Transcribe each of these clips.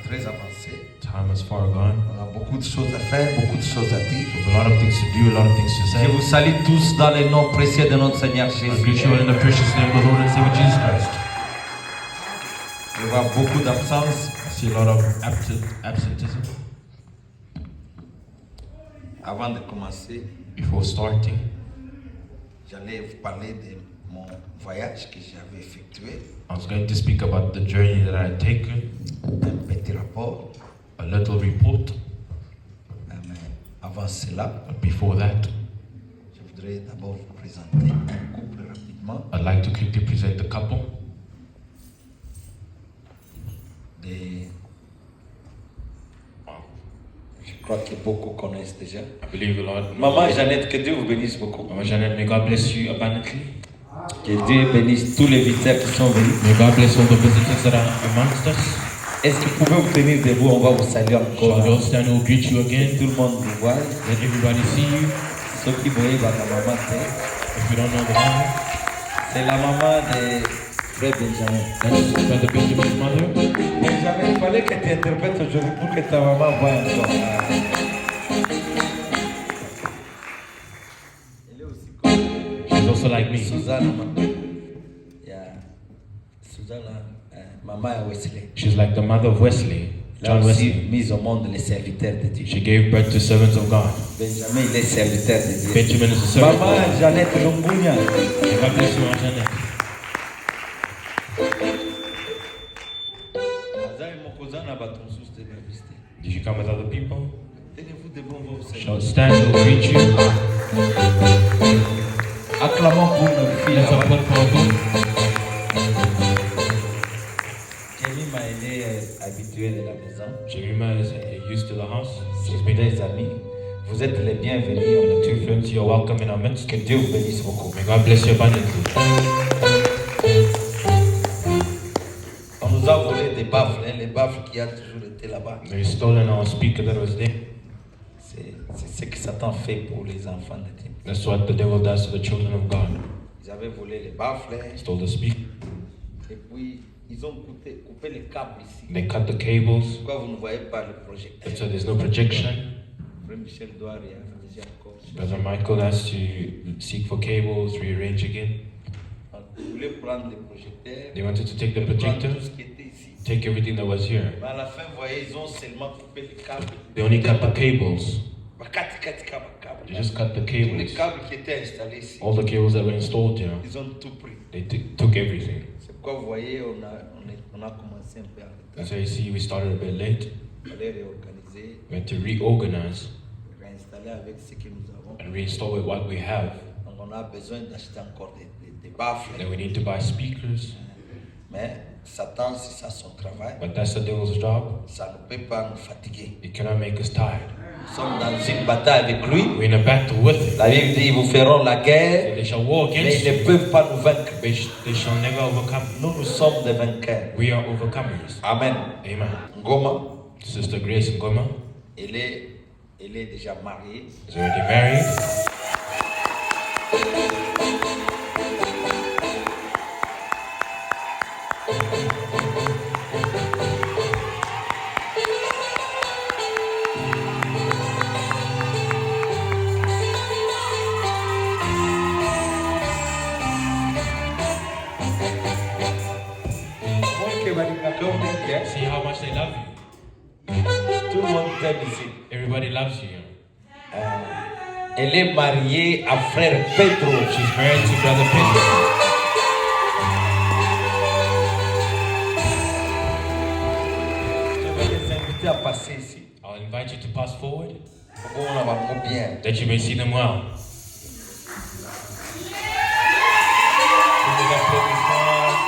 très avancé. Time is far gone. On a beaucoup de choses à faire, beaucoup de choses à dire. We have a lot of things to do, a lot of things to Je say. vous salue tous dans le nom précieux de notre Seigneur I Jésus. greet you all in the precious name of the Lord and Savior Jesus Christ. Je vois beaucoup d'absence. I see a lot of absenteeism. Avant de commencer, Before starting, j'allais vous parler de mon voyage que j'avais effectué. I was going to speak about the journey that I had taken, Un petit rapport. a little report. Mais avant cela, But before that, je voudrais d'abord vous présenter un couple rapidement. I'd like to quickly present the couple. Je crois que beaucoup connaissent déjà. I believe a lot. Maman Jeannette, que Dieu vous bénisse beaucoup. Mama Janet, may God bless you abundantly. Que Dieu bénisse tous les visiteurs qui sont venus. May God bless all the visitors that are amongst us. Est-ce que vous pouvez vous tenir debout? On va vous saluer Shall encore. we all stand and we'll greet you Que again? tout le monde vous voit. Let everybody see you. Ceux qui voyaient ma maman, If you don't know the mother, c'est la maman de frère Benjamin. that's Brother Benjamin's mother. Benjamin, il fallait que tu interprètes aujourd'hui pour que ta maman voie encore. Elle est aussi connue. She's also like me. Suzanne, Suzanne, maman Wesley. She's like the mother of Wesley, Elle a John aussi Wesley. mis au monde les serviteurs de Dieu. She gave birth to servants of God. Benjamin, il est serviteur de Dieu. Benjamin is a servant of Maman God. Jeannette Lumbunya. May God bless you, Aunt Janet. Did you come with other people? Tenez-vous debout, on va vous saluer. Shall stand and we'll greet you. Acclamons pour nos filles. Let's là-bas. applaud for our good. Jemima, elle est habituée de la maison. Jemima is used to the house. She's C'est been des amis. Vous êtes les bienvenus. On est two friends. You're welcome in our midst. Que Dieu vous bénisse beaucoup. May God bless you abundantly. On nous a volé des baffles, hein, les baffles qui ont toujours été là-bas. They stolen our speaker that was there. C'est ce que Satan fait pour les enfants de Dieu. That's what the devil does to the children of God. Ils avaient volé les baffles hein, Stole the speaker. et puis ils ont coupé les câbles ici. They cut the cables. Pourquoi vous ne voyez pas le projecteur? So there's no projection. Frère Michel doit réarranger encore. Brother Michael has to seek for cables, rearrange again. Ils voulaient prendre les projecteurs, They wanted to take the prendre projector, tout ce qui était ici. take everything that was here. Mais à la fin, vous voyez, ils ont seulement coupé les câbles. They only cut the cables. They just cut the Tous les cables. câbles qui étaient installés ici, All the cables that were installed here. ils ont tout pris. They took everything. C'est pourquoi vous voyez, on a commencé un peu en retard. That's why you see we started a bit late. Il fallait réorganiser, We had to reorganize réinstaller avec ce que nous avons. and reinstall with what we have. Donc on a besoin d'acheter encore des baffles. Then we need to buy speakers. Mais Satan, c'est ça son travail. But that's the devil's job. Ça ne peut pas nous fatiguer. It cannot make us tired. Nous sommes dans une bataille avec lui. We're in a battle with him. La Bible dit, ils vous feront la guerre, They shall war mais against ils ne you. peuvent pas nous vaincre. They shall never overcome. Nous sommes des vainqueurs. We are overcomers. Amen. Amen. Ngoma, Sister Grace Ngoma elle est déjà mariée. is already married. See how much they love you. Tout le monde t'aime ici. Everybody loves you. Elle est mariée à frère Pedro. She's married to Brother Pedro. Je vais les inviter à passer ici. I'll invite you to pass forward Pour qu'on va bien. that you may see them well. Des applaudissements.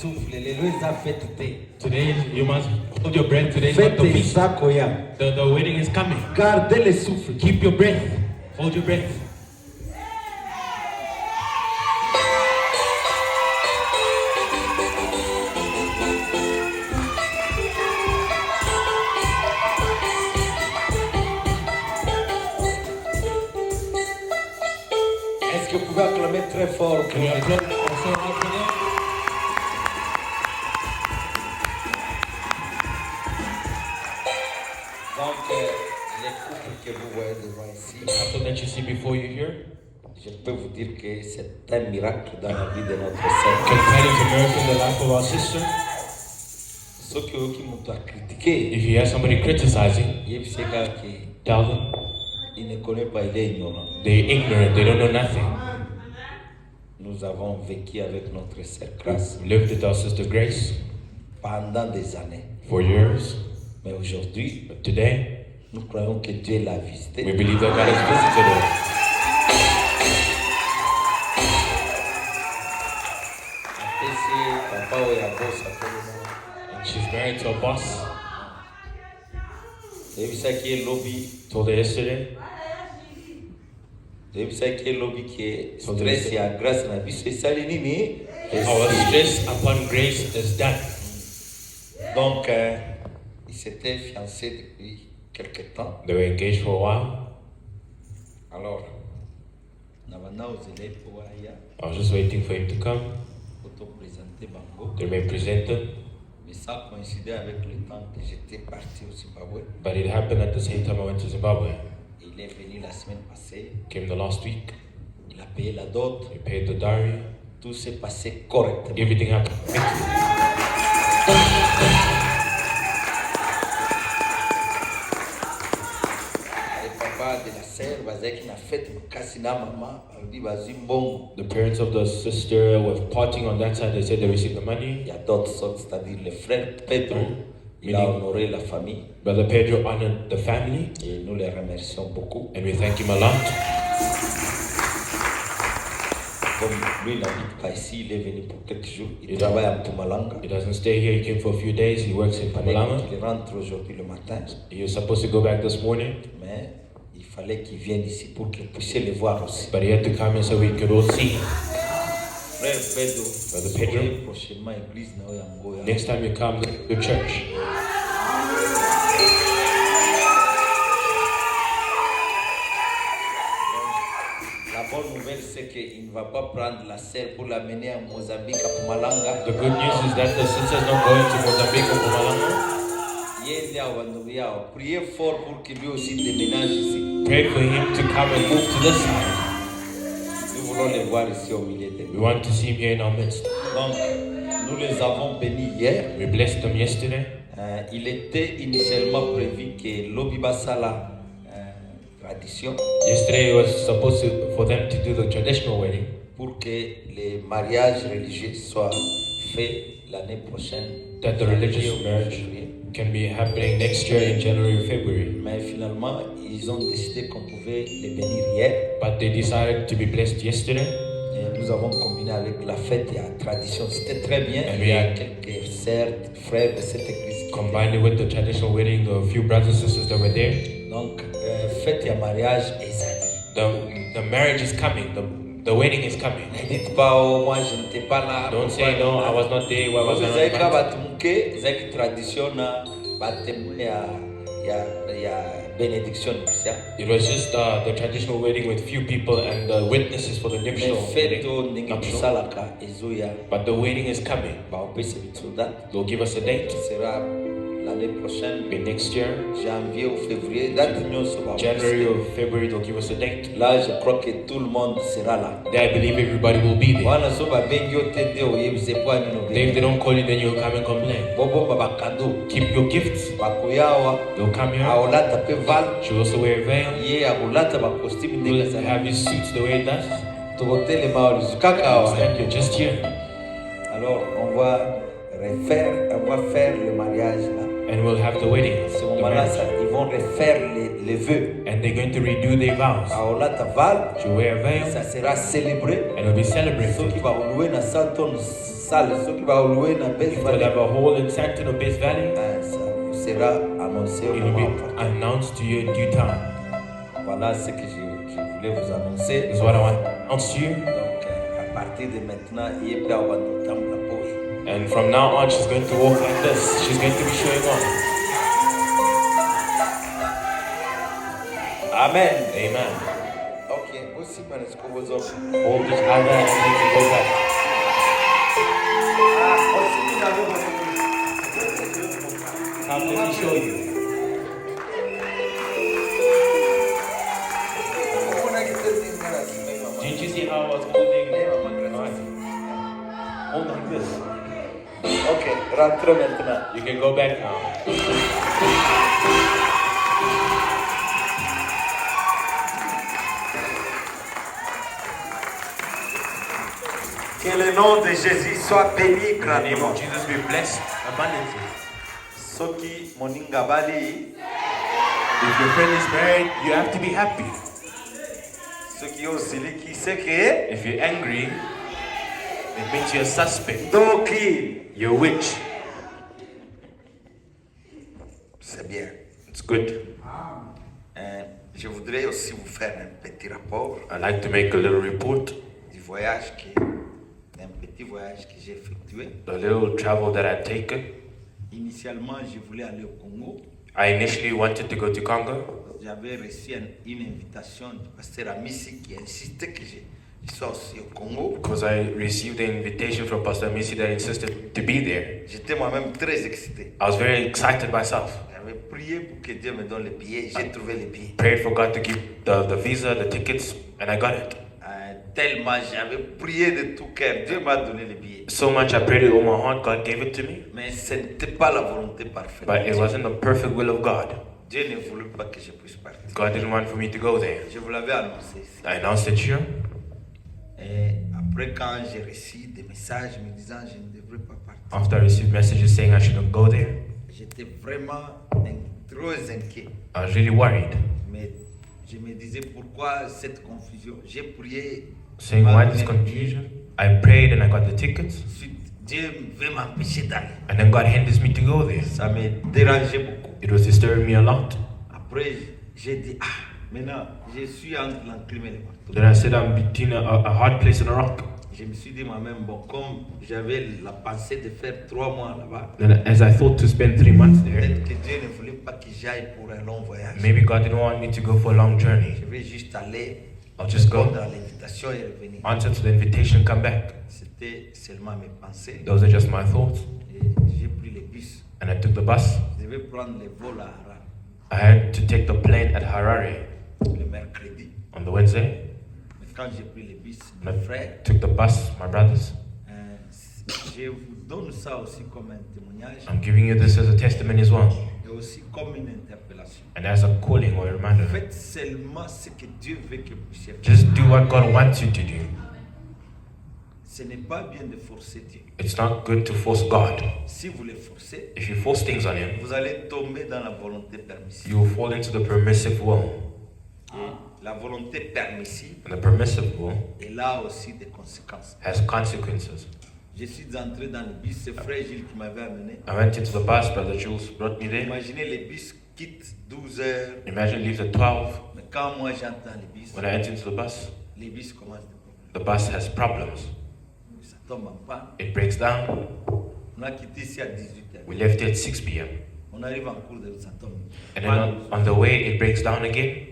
souffle lelo eza fête te. Today, you must hold your breath. Today is not the Fête feast. eza koya. The wedding is coming. Gardez le souffle. Keep your breath. Hold your breath. Est-ce que vous pouvez acclamer très fort pour Can you applaud also loud for them? Donc, les couples que vous voyez devant ici, The couple that you see before you here, je peux vous dire que c'est un miracle dans la vie de notre I sœur. can tell it's a miracle in the life of our sister. Ceux qui m'ont critiqué, If you have somebody criticizing, il y a gars qui tell them ne connaît pas, il est ignorant. they're ignorant, they don't know nothing. Nous avons vécu avec notre sœur Grace We lived with our sister Grace pendant des années. for years. Mais aujourd'hui, But today, nous croyons que Dieu l'a we visité. believe that God has visited her. Et c'est papa ou ya boss appelle-moi. And she's married to a boss. Et puis ça qui est lobby, Told her yesterday. et puis ça qui est lobby qui est stress ya Grace na biso esali nini? Our stress upon grace is done. Donc, ils s'étaient fiancés depuis quelque temps. They were engaged for a while. Alors, Navana Ozele Powaya, I was just waiting for him to come. photo présenté Bango. They were presented, Mais ça coïncidait avec le temps que j'étais parti au Zimbabwe. but it happened at the same time I went to Zimbabwe. Il est venu la semaine passée. Came the last week. Il a payé la dot. He paid the dowry. Tout s'est passé correctement. Everything happened perfectly. Et papa de la sœur, bazaki na fête makasi na maman, ali bazwi mbongo. The parents of the sister were partying on that side. They said they received the money. Il y a d'autres sortes, c'est-à-dire le frère Pedro, il a honoré la famille Brother Pedro honored the family, et nous les remercions beaucoup. and we thank him a lot. Comme lui n'habite pas ici, il est venu pour quelques jours. Il travaille à Mpumalanga. He doesn't stay here. He came for a few days. He works in Il fallait Pamalama. qu'il rentre aujourd'hui le matin, He was supposed to go back this morning, mais il fallait qu'il vienne ici pour qu'il puisse les voir aussi. but he had to come in so we could all see. Frère Pedro, Brother Pedro. soyez prochainement église na Oyangoya. Next time you come to church, La bonne nouvelle, c'est qu'il ne va pas prendre la sœur pour l'amener à Mozambique, à Pumalanga. the good news is that the sister's not going to Mozambique or Pamalama. Yende à Wandugu yao. Priez fort pour qu'il lui aussi déménage ici. Pray for him to come and move to this side. Nous voulons les voir ici au milieu de We nous. want to see him here in our midst. Donc, nous les avons bénis hier. We blessed them yesterday. Il était initialement prévu que l'Obibasala tradition Yesterday it was supposed for them to do the traditional wedding pour que les mariages religieux soient faits l'année prochaine. that the religious marriage can be happening next year in January or February. Mais finalement, ils ont décidé qu'on pouvait les bénir hier. But they decided to be blessed yesterday. Et nous avons combiné avec la fête et la tradition. C'était très bien. And Il y a we- quelques sœurs, frères de cette église. Combined it with the traditional wedding, a few brothers and sisters that were there. Donc, fête et mariage, Ezali. The marriage is coming. The wedding is coming. Ne dites pas, oh, moi je n'étais pas là. Don't say no, I was not there. Why was I not Ezali ka invited? bato muke, ezali tradition na batemwe ya bénédiction nuptiale. It was just the traditional wedding with few people and the witnesses for the Mais nuptial fête o wedding. ndenge Nuptial. tosalaka ezoya But the wedding is coming. baopesa biso date. They'll give us a date. Ce sera l'année prochaine, Maybe next year, janvier ou février, date nyonso January baopesa. or February, they'll give us a date. Là, je crois que tout le monde sera là. There, I believe everybody will be there. Wana so babengi yo te nde oyebise po ani no If they bengi. don't call you, then you'll come and complain. Bobomba bakado Keep your gifts. bakoya awa They'll come here. aolata pe val She'll also wear a veil. ye akolata bacostume ndenge We'll ezali. have his suits the way it does. Tokotelema awa lisu kaka awa. Stand here, just here. Alors on va faire le mariage là. And we'll have the wedding. À ce The moment-là, marriage. ils vont refaire les vœux. And they're going to redo their vows. Aolata val, She'll wear a veil ça sera célébré. and it'll be Ceux celebrated. qui vont louer na 100 tonnes salle, ceux qui vont louer dans Best If they'll Valley, have a hall in Santon or Best Valley, ça vous sera annoncé au it will moment be opportun. announced to you in due time. Voilà ce que je voulais vous annoncer. This is what I want to announce to you. Donc, à partir de maintenant, il est prêt à avoir notre temps pour la pause. And from now on, she's going to walk like this. She's going to be showing off. Amen. Amen. Ok, aussi, mais est-ce que vous offrez? Hold each other and you can go back. Aussi, vous avez votre Come, let me show you. Didn't you see how I was holding? Hold like this. Ok, rentrez maintenant. You can go back now. Que le nom de Jésus soit béni In the name grandement. of Jesus, be blessed abundantly. Soki moninga bali, If your friend is married, you have to be happy. soki osiliki seke, If you're angry, it means you're a suspect. doki. You're a witch. C'est bien. It's good. Je voudrais aussi vous faire un petit rapport I'd like to make a little report, du voyage d'un petit voyage que j'ai effectué. the little travel that I'd taken. Initialement, je voulais aller au Congo. I initially wanted to go to Congo J'avais reçu une invitation du pasteur Amissi qui insistait que je sois aussi au Congo. because I received an invitation from Pastor Missy that insisted to be there. J'étais moi-même très excité. I was very excited myself. J'avais prié pour que Dieu me donne les billets. J'ai trouvé les billets. Prayed for God to give the visa, the tickets, and I got it. Tellement j'avais prié de tout cœur. Dieu m'a donné les billets. So much I prayed it with my heart, God gave it to me. Mais ce n'était pas la volonté parfaite. But it wasn't the perfect will of God. Dieu ne voulait pas que je puisse partir. God didn't want for me to go there. Je vous l'avais annoncé ici. I announced it here. Et après, quand j'ai reçu des messages me disant je ne devrais pas partir, After I received messages saying I shouldn't go there, j'étais vraiment très inquiet. I was really worried. Mais je me disais pourquoi cette confusion. J'ai prié. Saying, why this confusion? I prayed and I got the tickets. Ensuite, Dieu veut m'empêcher d'aller. And then God hinders me to go there. Ça me dérangeait beaucoup. It was disturbing me a lot. Après, j'ai dit, maintenant, je suis entre l'enclume et le marteau. Then I said I'm between a hard place and a rock. Je me suis dit moi-même, bon, comme j'avais la pensée de faire 3 mois là-bas, Then as I thought to spend 3 months there, peut-être que Dieu ne voulait pas que j'aille pour un long voyage. maybe God didn't want me to go for a long journey. Je vais juste aller I'll just go, répondre à l'invitation et revenir. answer to the invitation, come back. C'était seulement mes pensées. Those are just my thoughts. Et j'ai pris le bus. And I took the bus. Je vais prendre le vol à Harare I had to take the plane at Harare le mercredi. on the Wednesday. Mais quand j'ai pris le bus, And mes I frères, took the bus, my brothers. je vous donne ça aussi comme un témoignage I'm giving you this as a testimony as well. et aussi comme une interpellation. And as a calling or a reminder. Faites seulement ce que Dieu veut que vous puissiez faire. Just do what God wants you to do. Ce n'est pas bien de forcer Dieu. It's not good to force God. Si vous le forcez, If you force things on Him, vous allez tomber dans la volonté permissive. you will fall into the permissive will. Et la volonté permissive, And the permissive will elle a aussi des conséquences. has consequences. Je suis entré dans le bus, c'est frère Gilles qui m'avait amené. I went into the bus, Brother Jules brought me there. Imaginez le bus quitte 12 heures, Imagine it leaves at 12. mais quand moi j'entends le bus, When I enter into the bus, les bus commencent des problèmes. the bus has problems. Ça tombe en panne. It breaks down. On a quitté ici à 18h. We left here at 6 p.m. On arrive en cours de route, ça tombe. And then on the way, it breaks down again.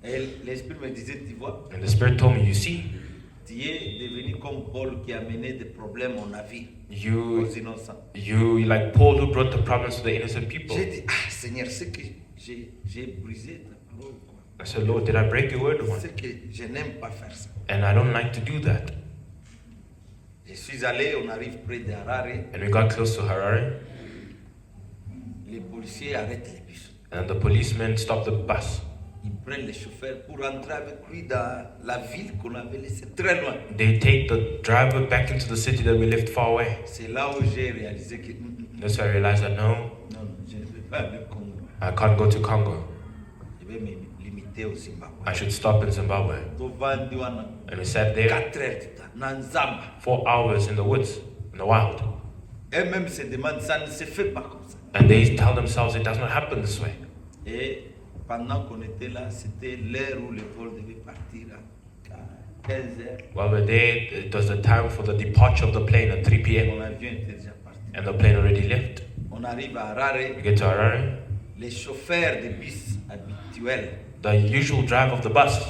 Et l'esprit me disait, tu vois, And the Spirit told me, you see, tu es devenu comme Paul qui a amené des problèmes au navire, aux you innocents. like Paul who brought the problems to the innocent people. J'ai dit, Seigneur, c'est que j'ai brisé ta parole. Quoi. I said, Lord, did I break your word or what? C'est que je n'aime pas faire ça. And I don't like to do that. Je suis allé, on arrive près de Harare, And we got close to Harare, les policiers arrêtent les bus. and the policemen stopped the bus. Ils prennent le chauffeur pour rentrer avec lui dans la ville qu'on avait laissée très loin. They take the driver back into the city that we left far away. C'est là où j'ai réalisé que That's why I realized that no, non, je ne vais pas aller au Congo. I can't go to Congo. Je vais me limiter au Zimbabwe. I should stop in Zimbabwe. Tovandi wana And we sat there 4 heures de temps. Nanzamba. 4 hours in the woods, in the wild. Eux-mêmes se demandent, ça ne se fait pas comme ça. And they tell themselves it does not happen this way. Et pendant qu'on était là, c'était l'heure où le vol devait partir à 15 heures. While we're there, it was the time for the departure of the plane at 3 p.m. Mon avion était déjà parti. and the plane already left. On arrive à We Harare, get to Harare. les chauffeurs de bus habituels, The usual drive of the bus,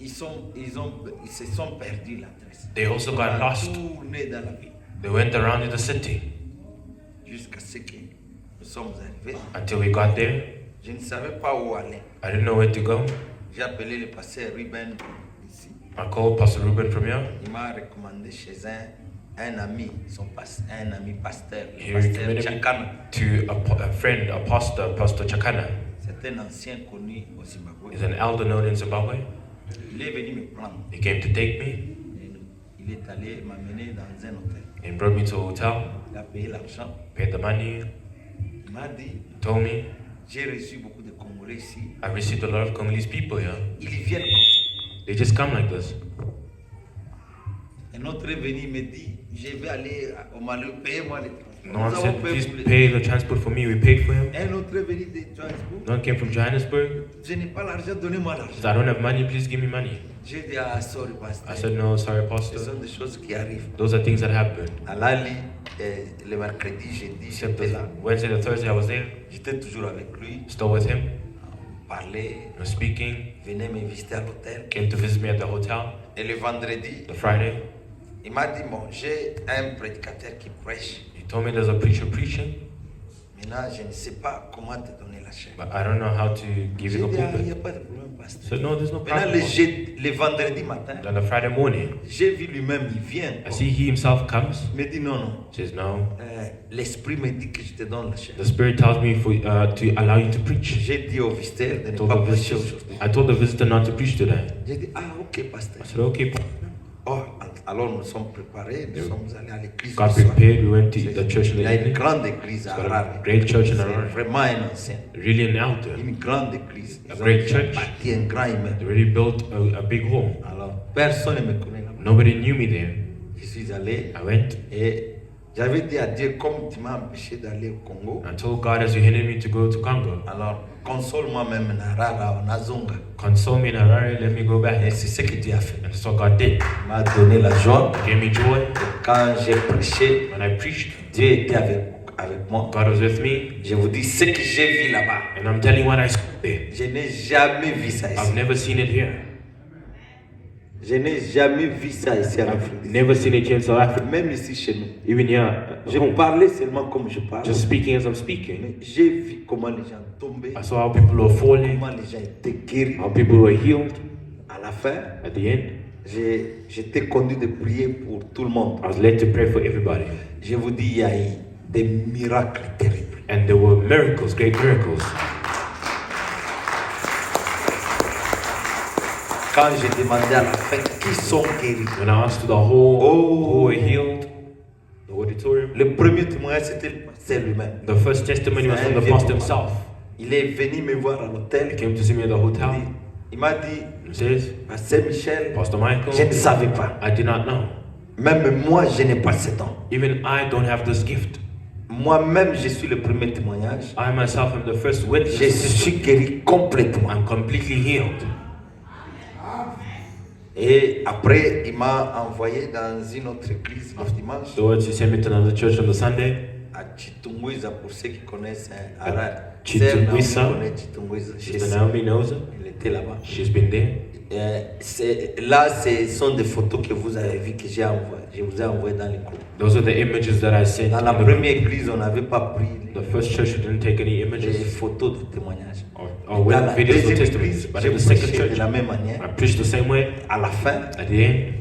ils se sont perdus l'adresse. they also On got a lost. tourné dans la ville They went around in the city jusqu'à ce que nous sommes arrivés. until we got there. Je ne savais pas où aller. I didn't know where to go. J'ai appelé le pasteur Ruben ici. I called Pastor Ruben from here. Il m'a recommandé chez un ami, un ami pasteur, He le pasteur recommended me Chakana. to a friend, a pastor, Pastor Chakana. C'est un ancien connu au Zimbabwe. He's an elder known in Zimbabwe. Il est venu me prendre. He came to take me Et il est allé m'amener dans un hôtel. and brought me to a hotel, Il a payé l'argent. paid the money, Il m'a dit, told me, j'ai reçu beaucoup de Congolais ici. I've received a lot of Congolese people here. Ils viennent comme ça. They just come like this. Un autre est venu, il me dit, je vais aller au Mali, payez-moi les transports. No one Nous said, avons payé please pour les- pay the transport for me. We paid for him. Un autre est venu de Johannesburg. No one came from Johannesburg. Je n'ai pas l'argent, donnez-moi He l'argent. said, I don't have money. Please give me money. J'ai dit, ah, sorry, pasteur. I said, no, sorry, Ce Pastor. sont des choses qui arrivent. Those are things that happen. À Lali, le mercredi, jeudi, Except j'étais là. the Wednesday, the Thursday, I was there, J'étais toujours avec lui. still with him, On parlait, speaking. il venait me visiter à l'hôtel. Came to visit me at the hotel. Et le vendredi, The Friday, il m'a dit, bon, j'ai un prédicateur qui prêche. he told me there's a preacher preaching, Maintenant, je ne sais pas comment te donner la chair. but I don't know how to give J'ai you dit, the ah, il n'y a pulpit. pas de problème, pasteur. So no, there's no Maintenant, problem. le vendredi matin, Then the Friday morning, j'ai vu lui-même, il vient. I see he himself comes. Il me dit, non, non. Says no. L'esprit me dit que je te donne la chair. The Spirit tells me to allow you to preach. J'ai dit au visiteur de I ne told pas the prêcher visitor, aujourd'hui. I told the visitor not to preach today. J'ai dit, ah, ok, pasteur. I said, okay. Oh, alors nous sommes préparés, nous sommes allés à l'église. Got le soir. prepared. We went to the church in Il y the a une evening. grande église à It's got Harare. a great church in C'est Harare. vraiment un ancien. Really an elder. Une grande église. A Ils ont great déjà church. bâti un grand immeuble. They already built a big home. Alors, personne ne me connaît là-bas. Nobody knew me there. Je suis allé I went. et j'avais dit à Dieu, comme tu m'as empêché d'aller au Congo, I told God, as you hindered me to go to Congo, alors console-moi même Narara, Nazonga. console me in Harare, let me go Et back. c'est ce que Dieu a fait. And that's what God did. Il m'a donné la joie. He gave me joy. Quand j'ai prêché, When I preached, Dieu était avec moi. God was with me. Je vous dis ce que j'ai vu là-bas. And I'm telling you what I saw there. Je n'ai jamais vu ça ici. I've never seen it here. Je n'ai jamais vu ça ici en Afrique. Never seen it here in South Africa. Même ici chez nous. Even here at Je home. parlais seulement comme je parle. Just speaking as I'm speaking. Mais j'ai vu comment les gens tombaient, I saw how people were falling, comment les gens étaient guéris. how people were healed. À la fin, At the end, j'étais conduit de prier pour tout le monde. I was led to pray for everybody. Je vous dis, il y a eu des miracles terribles. And there were miracles, great miracles. Quand j'ai demandé à la fin qui sont guéris, When I asked to the whole Oh. who were healed, the auditorium, le premier témoignage c'était le pasteur lui-même. the first testimony was from the pastor himself. Il est venu me voir à He l'hôtel. came to see me at the hotel. Il m'a dit, He says, Pasteur Michel, Pastor je ne Michael, savais pas. I did not know. Même moi, je n'ai pas ce don. Even I don't have this gift. Moi-même, je suis le premier témoignage. I myself am the first Je witness. suis guéri complètement. I'm completely healed. Et après, il m'a envoyé dans une autre église le dimanche, Afterwards, he sent me to another church on the Sunday. à Chitungwiza, pour ceux qui connaissent Harare. Chitungwiza. Sœur Naomi connaît Chitungwiza. Sister Naomi knows it. Il était là-bas. She's been there. Là, ce sont des photos que vous avez vues que j'ai envoyées. Je vous ai envoyées dans les groupes. Those are the images that I sent. Dans la in the- première église, on n'avait pas pris The first church we didn't take any les images photos de témoignages. or Dans la videos or deuxième testimonies. église, But j'ai in the second prêché church, de la même manière. I preached the same way. À la fin, At the end,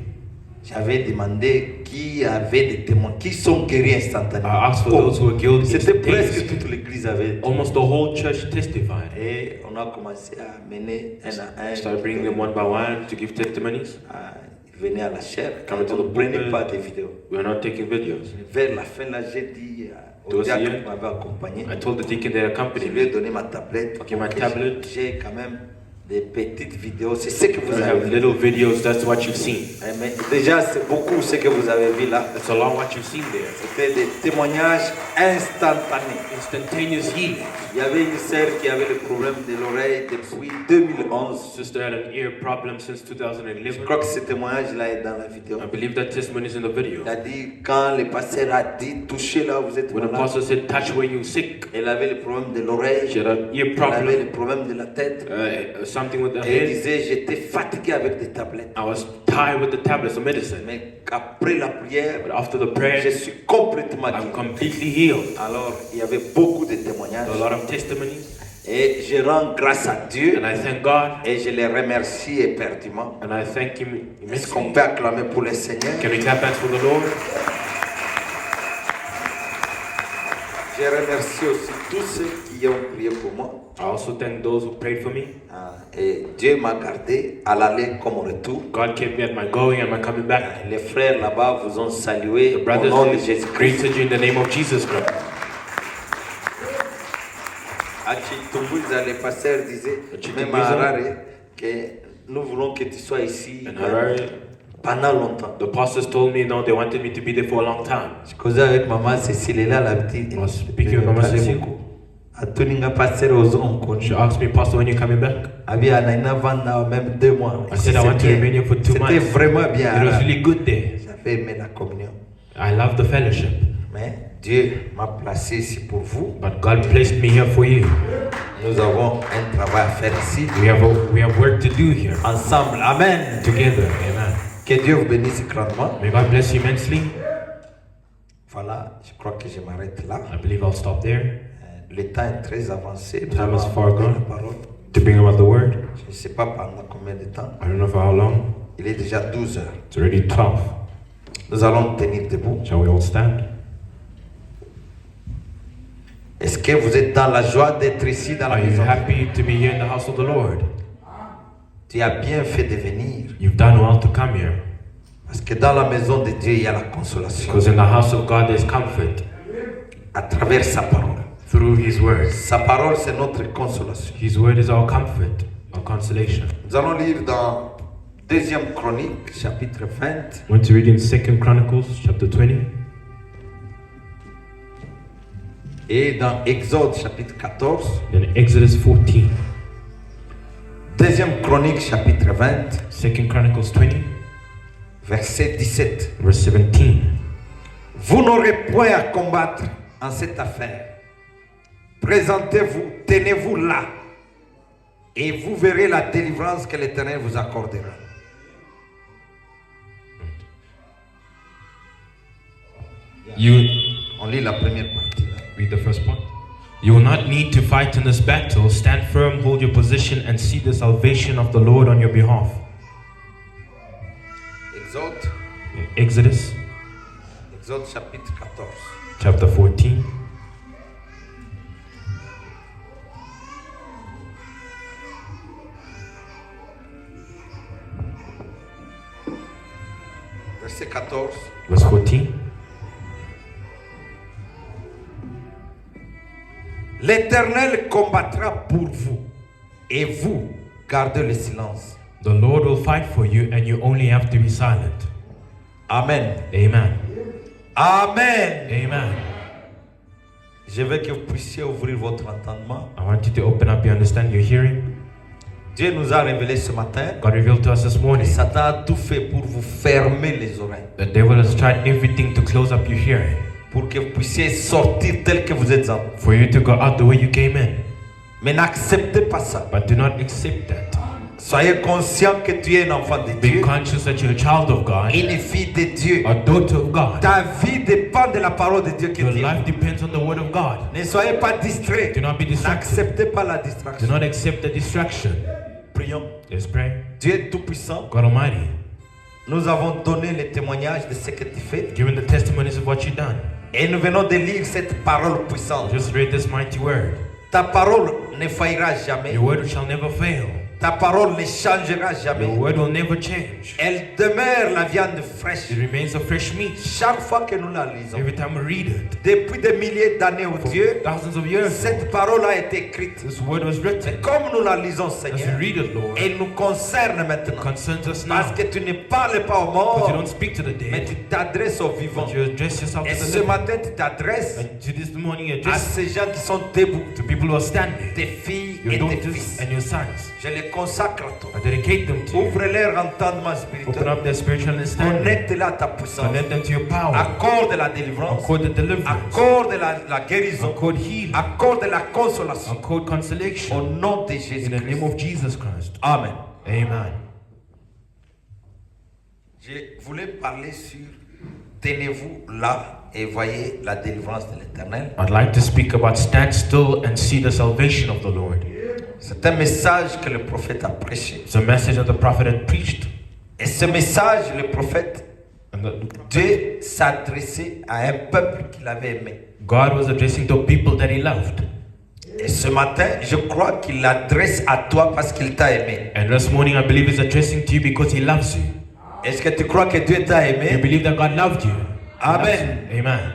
j'avais demandé qui avait des témoins, qui sont guéris instantanément. I asked for those who were guilty. C'était presque instantaneously. toute l'église avait. Almost the whole church testified. Et on a commencé à mener un à un. I started bringing them one by one to give testimonies. Ils venaient à la chair. Coming to On the ne prenait pulpit. pas de vidéos. We are not taking videos. Vers la fin, là, j'ai dit au Towards the diacre end, qui m'avait accompagné, I told the deacon they je accompanied lui ai me. donné ma tablette. Okay, my que tablet. J'ai quand même des petites vidéos, c'est ce que vous I avez have vu. little videos, that's what you've seen. Mais déjà, c'est beaucoup ce que vous avez vu là. That's a lot what you've seen there. C'était des témoignages instantanés. Instantaneous healing. Il y avait une sœur qui avait le problème de l'oreille depuis 2011. Sister had an ear problem since Je 2011. crois que ce témoignage-là est dans la vidéo. I believe that testimony is in the video. Il a dit, quand le pasteur a dit, touchez là, vous êtes When the malade. pastor said, touch where you're sick, Elle avait le problème de l'oreille. she had an ear Elle avait problem, le problème de la tête. something with the Et elle head. disait, j'étais fatigué avec des tablettes. I was tired with the tablets of medicine. Mais après la prière, But after the je prayer, suis complètement I'm guéri. completely healed. Alors, il y avait beaucoup de témoignages. A lot of testimonies. Et je rends grâce à Dieu. And I thank God. Et je les remercie éperdument. And I thank Him Est-ce qu'on immensely. peut acclamer pour le Seigneur? Can we clap hands for the Lord? Je remercie aussi tous ceux qui ont prié pour moi. I also thank those who prayed for me. Et Dieu m'a gardé à l'aller comme au retour. God kept me at my going and my coming back. Les frères là-bas vous ont salué The au brothers nom de Jésus-Christ. greeted you in the name of Jesus Christ. À Chitumbuza, le pasteur disait, Chitumbuza. même à Harare, que nous voulons que tu sois ici In Harare, pendant longtemps. the pastors told me no, they wanted me to be there for a long time. Je causais avec maman Cécile, elle est là, la petite. I was speaking with Maman Cécile. À Tuninga, pasteur aux hommes She connus. asked me, Pastor, when you coming back? Abi Anaina Vanda, même 2 mois. I said I went to Romania for 2 months. C'était vraiment bien. It was really good there. J'avais aimé la communion. I love the fellowship. Mais Dieu m'a placé ici pour vous. But God placed me here for you. Nous avons un travail à faire ici. We have work to do here. Ensemble. Amen. Together. Amen. Que Dieu vous bénisse grandement. May God bless you immensely. Voilà, je crois que je m'arrête là. I believe I'll stop there Le temps est très avancé. Nous Time allons is far aborder gone. la parole. to bring about the word. Je ne sais pas pendant combien de temps. I don't know for how long. Il est déjà 12 heures. It's already 12. Nous allons tenir debout. Shall we all stand? Est-ce que vous êtes dans la joie d'être ici dans la Are you maison? happy to be here in the house of the Lord? Tu as bien fait de venir. You've done well to come here. Parce que dans la maison de Dieu, il y a la consolation. Because in the house of God there's comfort À travers sa parole. through His word. Sa parole, c'est notre consolation. His word is our comfort, our consolation. Nous allons lire dans 2e Chronique, chapitre 20. I want to read in 2 Chronicles chapter 20 Et dans Exode, chapitre 14. and Exodus 14. 2e Chronique, chapitre 20, 2 Chronicles 20 verset 17. verse 17. Vous n'aurez point à combattre en cette affaire. Présentez-vous, tenez-vous là, et vous verrez la délivrance que l'Éternel vous accordera. On lit la première partie. Là. Read the first part. You will not need to fight in this battle. Stand firm, hold your position, and see the salvation of the Lord on your behalf. Exode, Exodus Exode chapitre 14. chapter 14. Verset 14. Verse 14. L'Éternel combattra pour vous, et vous gardez le silence. The Lord will fight for you, and you only have to be silent. Amen. Amen. Amen. Amen. Je veux que vous puissiez ouvrir votre entendement. I want you to open up your understanding, your hearing. Dieu nous a révélé ce matin. God revealed to us this morning Satan a tout fait pour vous fermer les oreilles. the devil has tried everything to close up your hearing, Pour que vous puissiez sortir tel que vous êtes en. for you to go out the way you came in. Mais n'acceptez pas ça. But do not accept that. Soyez conscient que tu es un enfant de Be Dieu. conscious that you're a child of God, Une fille de Dieu. a daughter of God. Ta vie dépend de la parole de Dieu que Your tu life écoutes. depends on the word of God. Ne soyez pas distrait. Do not be distracted. N'acceptez pas la Do distraction. not accept the distraction. Prions. Let's pray. Dieu est tout-puissant. God Almighty, Nous avons donné le témoignage de ce que tu fais. given the testimonies of what you've done, Et nous venons de lire cette parole puissante. just read this mighty word. Ta parole ne faillira jamais. Your word shall never fail. Ta parole ne changera Your jamais. word will never change. Elle demeure la viande fraîche. It remains a fresh meat. Chaque fois que nous la lisons, Every time we read it. depuis des milliers d'années, oh For Dieu, thousands of years, cette parole a été écrite. this word was written. Comme nous la lisons, As we Seigneur, read it, Lord, elle nous concerne it maintenant. concerns us now. Parce que tu ne parles pas aux But you morts, don't speak to the mais dead, tu t'adresses aux vivants. but you address yourself Et to the ce living. matin, tu t'adresses And to this morning, you à address ces gens qui sont debout, to people who are standing, tes filles your et tes daughters fils. and your sons. Je les consacre à toi. I dedicate them to you. Ouvre leur entendement Open spirituel. up their spiritual understanding. Connecte-les à ta puissance. Connect them to your power. Accorde la délivrance. Accord the deliverance. Accorde la guérison. Accord healing. Accorde la consolation. Accord Au consolation. nom de In Jésus the name Christ. of Jesus Christ. Amen. Amen. Je voulais parler sur tenez-vous là et voyez la délivrance de l'Éternel. I'd like to speak about stand still and see the salvation of the Lord. C'est un message que le prophète a prêché. It's a message that the prophet had preached. Et ce message, le prophète, And Dieu s'adressait à un peuple qu'il avait aimé. God was addressing to people that he loved. Et ce matin, je crois qu'il l'adresse à toi parce qu'il t'a aimé. And this morning, I believe he's addressing to you because he loves you. Est-ce que tu crois que Dieu t'a You aimé? believe that God loved you. Amen. Amen.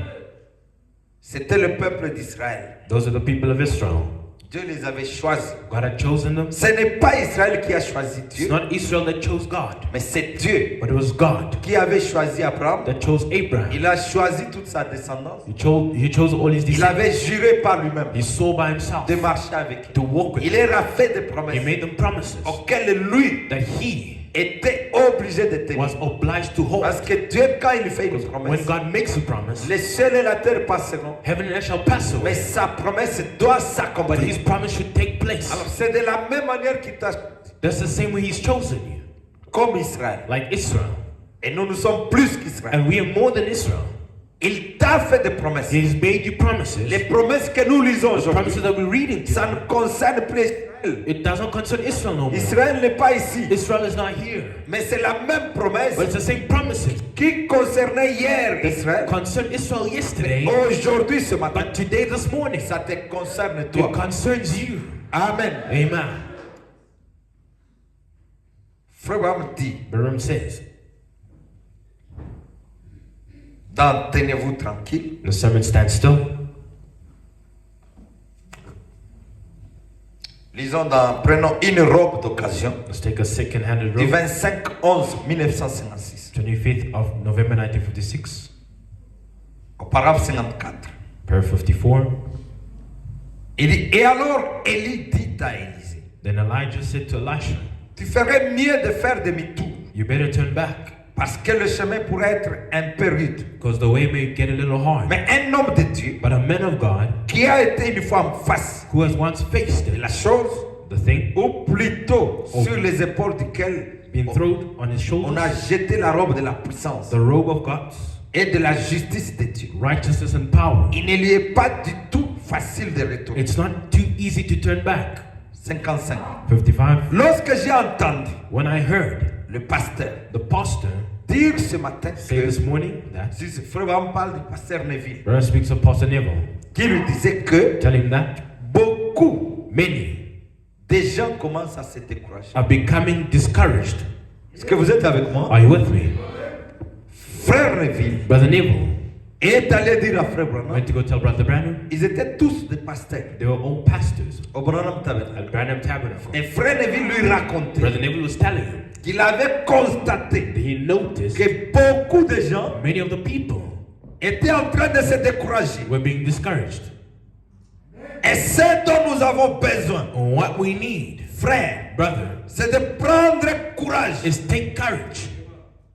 C'était le peuple d'Israël. Those are the people of Israel. Dieu les avait choisis. God had chosen them. Ce n'est pas Israël qui a choisi It's Dieu, not Israel that chose God, mais c'est Dieu but it was God qui avait choisi Abraham. that chose Abraham. Il a choisi toute sa descendance. He chose all his Il descendants. avait juré par lui-même He saw by himself de marcher avec to lui. walk with Il him. leur a fait des He promesses made them promises auxquelles lui that he était obligé de tenir. was obliged to hold. Parce que Dieu, quand il fait une When promesse, God makes a promise, les cieux et la terre passeront, heaven and earth shall pass mais away, sa promesse doit but s'accomplir. his promise should take place. Alors c'est de la même manière qu'il t'a That's the same way he's chosen you, comme Israël. like Israel. Et nous sommes plus qu'Israël. And we are more than Israel. Il t'a fait des promesses. He's made you promises. Les promesses que nous lisons The aujourd'hui, promises that we're reading ça to, ne concerne plus Israël. it doesn't concern Israel no more. Israël n'est pas ici. Israel is not here. Mais c'est la même promesse But it's the same promises qui concernait hier Israël. concerned Israel yesterday, Aujourd'hui, ce matin, but today, this morning, ça te concerne it toi. concerns you. Amen. Amen. Frère Abraham dit, Balaam says, dans tenez-vous tranquille, the sermon stands still. prenons une robe d'occasion Let's take a second-handed du robe, 25-11-1956 25th of November 1956, au paragraphe 54. paragraph 54. Il dit, et alors Élie dit à Élisée, Then Elijah said to Elisha, tu ferais mieux de faire demi-tour you better turn back, parce que le chemin pourrait être un peu rude. because the way may get a little hard. Mais un homme de Dieu But a man of God qui a été une fois en face who has once faced de it, la chose, the thing, ou plutôt sur les épaules duquel being thrown on his on a shoulders, jeté la robe de la puissance the robe of God, et de la justice de Dieu. righteousness and power. Il ne lui est pas du tout facile de retourner. It's not too easy to turn back. 55. 55. Lorsque j'ai entendu When I heard le pasteur the pastor dire ce matin say que, this morning that, si ce frère Abraham parle du pasteur Neville, brother speaks of Pastor Neville, qui lui disait que tell him that beaucoup many de gens commencent à se décourager. are becoming discouraged. Est-ce que vous êtes avec moi? Are you with me? Frère Neville Brother Neville est allé dire à frère Branham, went to go tell Brother Branham. ils étaient tous des pasteurs They were all pastors au Branham Tabernacle. at Branham Tabernacle. Et frère Neville lui racontait Brother Neville was telling him qu'il avait constaté that he noticed que beaucoup de gens many of the people étaient en train de se décourager. were being discouraged. Et ce dont nous avons besoin, What we need, frère, brother, c'est de prendre courage. is take courage.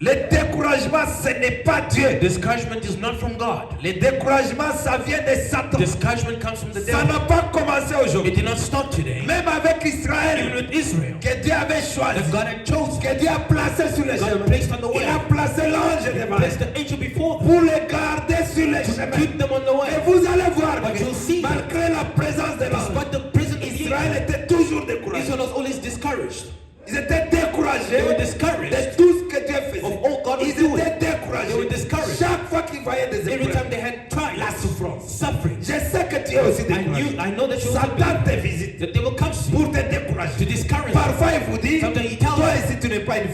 Le découragement, ce n'est pas Dieu. Discouragement is not from God. Le découragement, ça vient de Satan. Discouragement comes from the Ça devil. n'a pas commencé It aujourd'hui. did not start today. Même avec Even Israël, with Israel, que Dieu avait that choisi, God had chosen, que Dieu a placé sur les God chemins. placed on the Il way, a placé l'ange devant placed eux the angel before them pour les garder sur les to chemins. keep them on the Et way. vous allez voir But que you'll see, malgré la présence de l'ange, despite the presence of the Israël angel, était toujours découragé. Israel was always discouraged. Ils étaient découragés They were discouraged de tout ce que Dieu faisait. of all God was Ils doing. étaient découragés. They were discouraged. Chaque fois qu'ils voyaient des Every épreuves, time they had trials, la souffrance. suffering, Je sais que tu es aussi découragé. I know that you also Satan te visite the devil comes to you pour te décourager. to discourage you. Parfois, il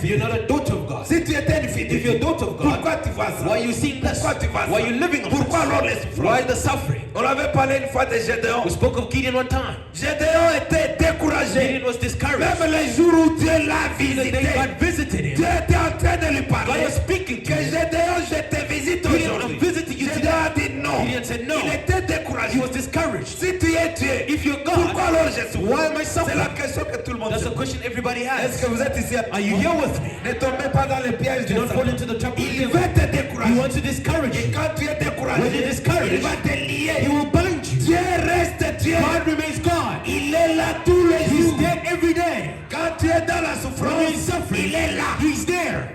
fille You're de not Dieu. a daughter of God. Si tu étais une fille de If you're Dieu, a daughter of God, pourquoi tu vois ça? why are you seeing this? Pourquoi tu vois Why ça? are you living on Pourquoi this? alors les Why souffrances? the suffering? On avait parlé une fois de Gédéon. We spoke of Gideon one time. Gédéon était découragé. Gideon was discouraged. Même les jours où Dieu l'a The day visité, God visited Dieu him, était en train de lui God parler. was speaking to Que him. Gédéon, je te visite Gideon, aujourd'hui. I'm visiting you Gédéon today. a dit non. Gideon said no. Il était découragé. He was discouraged. Si tu es Dieu, If you're God, pourquoi alors je souffre? why am I C'est suffering? la question que tout le monde That's se a pose. question everybody Est-ce has. que vous êtes ici? Are you here with me? Ne tombez pas dans le piège Do de not fall Satan. into the trap of the Il devil. veut te He décourager. wants to discourage Et you. quand tu es When découragé, you're discouraged, il va te lier. He will bind you. Dieu reste Dieu. God remains God. Il est là tous les He's jours. there every day. Quand tu es dans la When you're souffrance, suffering, il est là. He's there.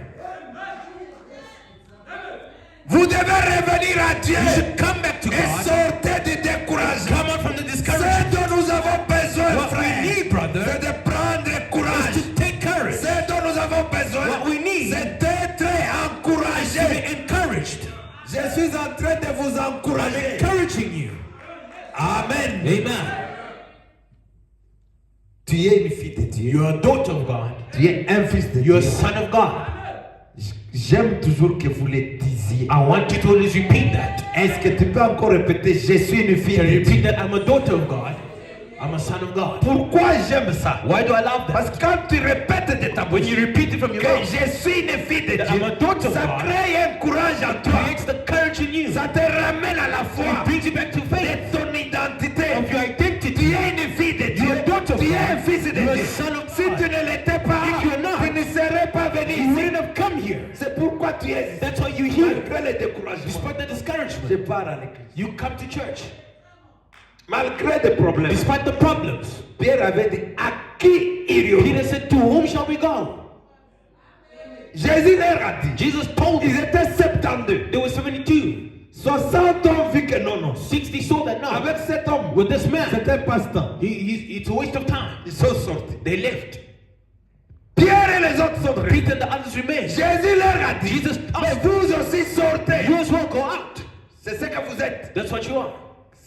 Vous devez revenir à Dieu You should come back to et God. sortez du découragement. Come out from the Ce discouragement. dont nous avons besoin, What we frère, need, brother, c'est de prendre courage. is to take courage. Ce dont nous avons besoin, What we need c'est d'être To encouragé. be encouraged. Je suis en train de vous I'm encourager. encouraging you. Amen. Amen. Tu es une fille de Dieu. You're a daughter of God. Tu es un fils de You're a Dieu. son of God. J'aime toujours que vous le disiez. I want you to always repeat that. Est-ce que tu peux encore répéter, je suis une fille Can de you Dieu? repeat that? I'm a daughter of God. I'm a son of God. Pourquoi j'aime ça? Why do I love that? Parce que quand tu répètes de ta bouche When you repeat it from your que mouth, je suis une fille de that I'm a daughter Dieu, of ça God, crée un courage en it toi. creates the courage in you. Ça te ramène à la It foi brings you back to faith de ton identité. of your identity. Tu es une fille de Dieu. You're a daughter of Tu es God. un fils de You're a Dieu. son of Si God. tu ne l'étais pas, If you're not, tu ne serais pas venu You ici. wouldn't have come here. C'est pourquoi tu es ici. That's why you're here. Malgré le découragement, Despite the je discouragement, pars à l'église. you come to church. Malgré des problèmes, Despite the problems, Pierre avait dit à qui irions-nous? Peter said, to whom shall we go? Jésus leur a dit. Jesus told Ils them. étaient 72. There were 72. 60 ont vu que non, non. 60 saw that no. Avec cet homme, With this man, c'était un passe-temps. it's a waste of time. Ils sont sortis. They left. Pierre et les autres sont restés. Peter and the others remained. Jésus leur a dit, Jesus mais asked, vous aussi sortez. you as well go out. C'est ce que vous êtes. That's what you are.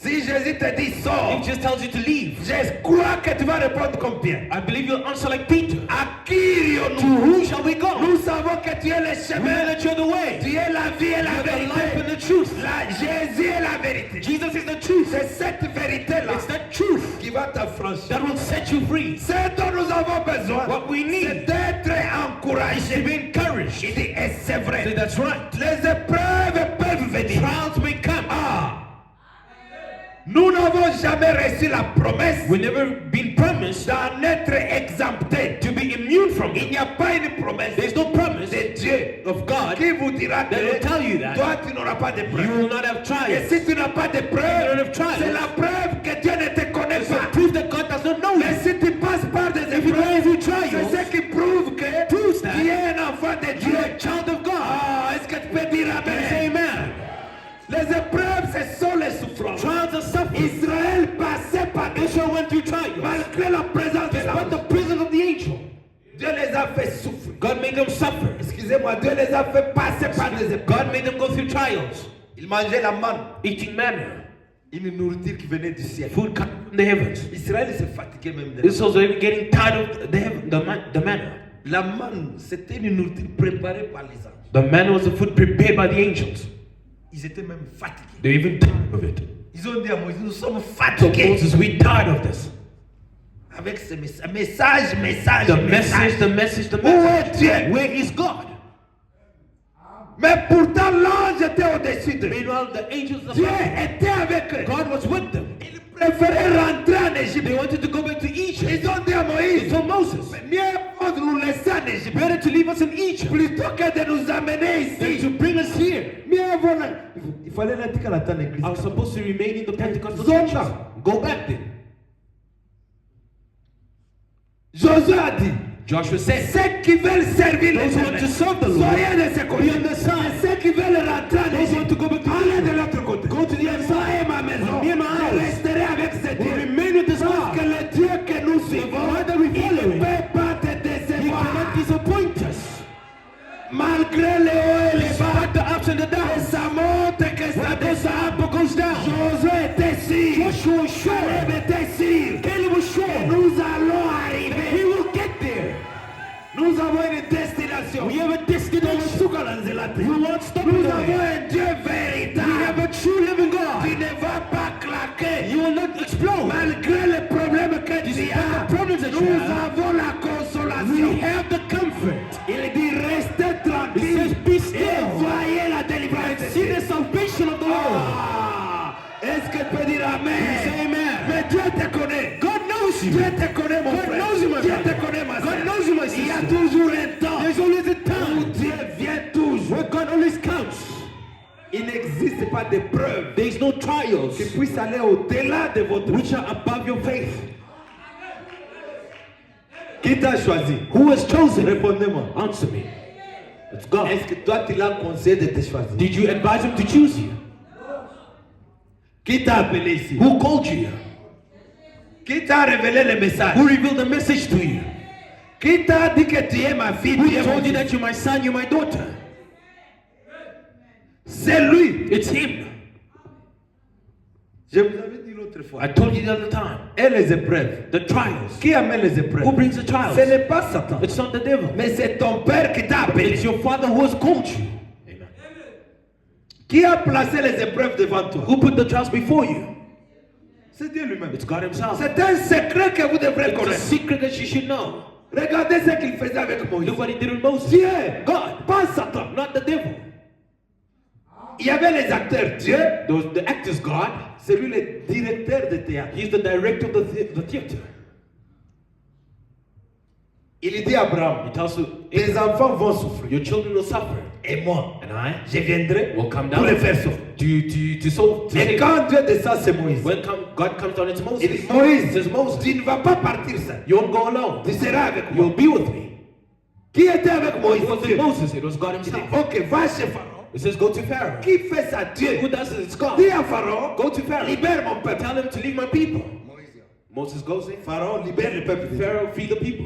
Si Jésus te dit He sors, just tells you to leave. je crois que tu vas répondre comme Pierre. I believe you'll answer like Peter. À qui To irions-nous? whom shall we go? Nous savons que tu es le We know chemin, that you're the way. tu es la vie et la You're the life and vérité. the truth. Jésus est la vérité. Jesus is the truth. C'est cette vérité-là It's that truth qui va t'affranchir. that will set you free. Ce dont nous avons besoin, What we c'est need d'être is to encouragés. be encouraged. Il dit, et c'est Say vrai. that's right. Les épreuves peuvent venir. Trials may come. Nous n'avons jamais reçu la promesse We've never been promised d'en être exemptés. to be immune from Il it. n'y a pas une promesse There's no promise de Dieu of God qui vous dira that will que tell you that toi tu n'auras pas de you preuve. will not have Et trials. si tu n'as pas de You don't preuve, have trials. c'est la preuve que Dieu ne te connaît It's a pas. proof that God does not know Mais you. si tu passes par des If you go épreuves, through trials, c'est ce qui prouve que proves that tu es un enfant de Dieu. you're a child of God. Est-ce que tu peux dire Say Amen? amen. Les épreuves, ce sont les souffrances. Trials are suffering. Israël passait par des Israel went through trials. malgré la présence de Despite the l'ange. presence of the angel, Dieu les a fait souffrir. God made them suffer. Excusez-moi, Dieu les a fait passer par des épreuves. God made them go through trials. Ils mangeaient la manne, Eating manna. une nourriture qui venait du ciel. Food coming from the heavens. Israël s'est fatigué même de This was even getting tired of the manna. la manne. C'était une nourriture préparée par les anges. The manna was the food prepared by the angels. Ils étaient même fatigués. They're even tired of it. Ils ont dit à Moïse, nous sommes So fatigués Moses, we're tired of this. avec ce message, message, The message. message. Où est Dieu? Where is God? Mais pourtant l'ange était au-dessus d'eux. Meanwhile, the angels of Dieu God, était avec eux. God was with them. Ils préféraient rentrer en Égypte. They wanted to go back to Egypt. Ils ont dit à They Moïse, told Moses, mieux vaut nous laisser en Égypte better to leave us in Egypt plutôt que de nous amener than ici. to bring us here. Mieux vaut il fallait n'être à l'église. I was supposed to remain in the Pentecostal Zonda. churches. Go back then. Josué a dit, Joshua said, ceux qui veulent servir those who want to l'Éternel, serve the Lord, soyez de ce côté. be on the side. Ceux qui veulent rentrer en Those who want Égypte, to go back to allez de Egypt, l'autre côté. go to the other Moi side. et ma maison, Me and my je house resterai avec ce will Dieu. remain with this Parce que God. le Dieu que nous suivons, God that we il follow, ne peut pas te He décevoir. cannot disappoint us. Malgré les hauts et les bas, Despite the ups and the que downs, ça monte, que ça when it goes descend. up or goes down, Josué était sûr. Joshua was sure. Caleb était sûr. Caleb was Que sure. nous allons He arriver. will get there. Nous avons une destination. We have a destination. We won't stop Nous there. avons un Dieu We have véritable a true living qui God. ne va pas claquer. You will not explode. Malgré les problèmes que tu Despite as, the problems that you nous have, avons la We consolation. have the comfort. Il dit restez It tranquille says, be et still. voyez la délivrance. See the salvation of the Lord. Ah, est-ce que tu peux dire Say Amen? amen. Mais Dieu te connaît. God knows you. Dieu te connaît, mon God frère. knows you, my Dieu brother. te connaît, ma God sœur. knows you, my Il y a sister. toujours un temps There's always a où time Dieu vient toujours. where God always comes. Il n'existe pas de preuves There is no trials qui puissent aller au-delà de votre which are above your faith. Qui t'a choisi? Who has chosen? Répondez-moi. Answer me. It's God. Est-ce que toi tu l'as conseillé de te choisir? Did you advise him to choose you? Qui t'a appelé ici? Who called you? Qui t'a révélé le message? Who revealed the message to you? Qui t'a dit que tu es ma fille, Who tu es mon told you fils? that you're my son, you're my daughter? C'est lui. It's him. Je vous avais dit l'autre fois. I told you the other time. Et les épreuves. The trials. Qui amène les épreuves? Who brings the trials? Ce n'est pas Satan. It's not the devil. Mais c'est ton père qui t'a appelé. It's your father who has called you. Amen. Qui a placé les épreuves devant toi? Who put the trials before you? C'est Dieu lui-même. It's God himself. C'est un secret que vous devrez It's a connaître. secret that you should know. Regardez ce qu'il faisait avec Moïse. Look what he did with Moses. Dieu, God, pas Satan. not the devil. Il y avait les acteurs. Dieu, Those the actor's God. c'est lui le directeur de théâtre. He's the director of the theater. Il dit à Abraham, He tells you, tes enfants vont souffrir. your children will suffer, Et moi, and I je viendrai will come pour down les faire souffrir. to Et quand Dieu descend, c'est Moïse. God comes down, it's Moses. Il dit, Moïse, It says, Moses, tu ne vas pas partir seul. you won't go alone. Tu seras avec You'll moi. be with me. Qui était avec Moïse? It wasn't Dieu. Moses, it was God Il dit, himself. ok, va chez Pharaon. It says, go to Pharaoh. Qui fait ça? Dieu. Who does it? It's God. Dis à Pharaon, Go to Pharaoh. libère mon peuple. Tell him to leave my people. Moses goes in. Pharaon libère le peuple. Pharaoh feed the people.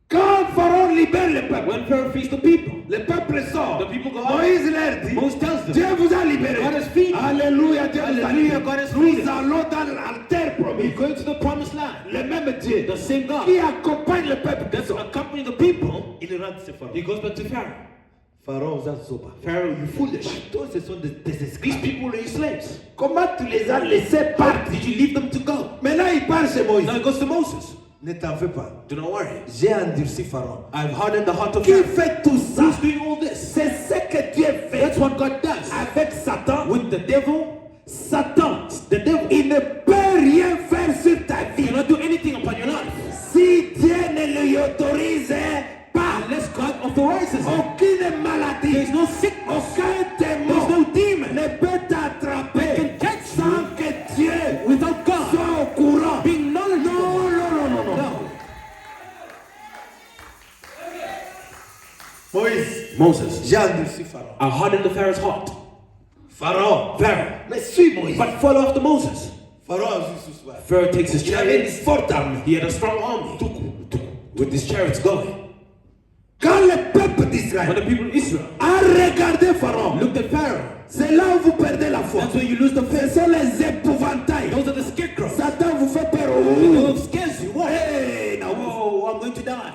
Quand Pharaon libère le peuple, When Pharaoh feeds the people, le peuple sort. the people go out. Moïse leur dit, Moses tells them, Dieu vous a libéré. God has freed you. Alléluia, Dieu vous a Hallelujah, libéré. God has Nous freed you. allons dans la terre promise. we're going to the promised land. Le même Dieu The same God qui accompagne le peuple. that's accompanying the people, Il rentre chez Pharaon. he goes back to Pharaoh. Pharaon aux Zoba. Pharaoh, you foolish. Tous ce sont des These esclaves. people are your slaves. Comment tu les as laissés partir? Did you leave them to go? Maintenant il parle chez Moïse. Now it goes to Moses. Ne t'en fais pas. Do not worry. J'ai endurci Pharaon. I've hardened the heart of Qui Pharaoh. fait tout ça? Who's doing all this? C'est ce que Dieu fait That's what God does. avec Satan. With the devil, Satan, the devil il ne peut rien faire sur ta vie cannot do anything upon your life si Dieu ne lui autorise pas. unless God authorizes it. Aucune maladie, There's no sickness. aucun There's démon no demon ne peut t'attraper can catch sans you que Dieu without God soit au courant. being knowledgeable. Non, non, non, non, non. No. Moïse, Moses, j'ai endurci Pharaon. I hardened the Pharaoh's heart. Pharaon, Pharaoh, mais suis Moïse. but follow after Moses. Pharaon a vu ce soir. Pharaoh takes his Il avait une chariots. forte armée. He had a strong army with his chariots going. Quand le peuple When d'Israël the people of Israel a regardé Pharaon, looked at Pharaoh, c'est là où vous perdez la foi. that's where you lose the Ce faith. sont les épouvantails. Those are the scarecrows. Satan vous fait peur. It Oh. scares you. What? Hey, now, Oh, I'm going to die.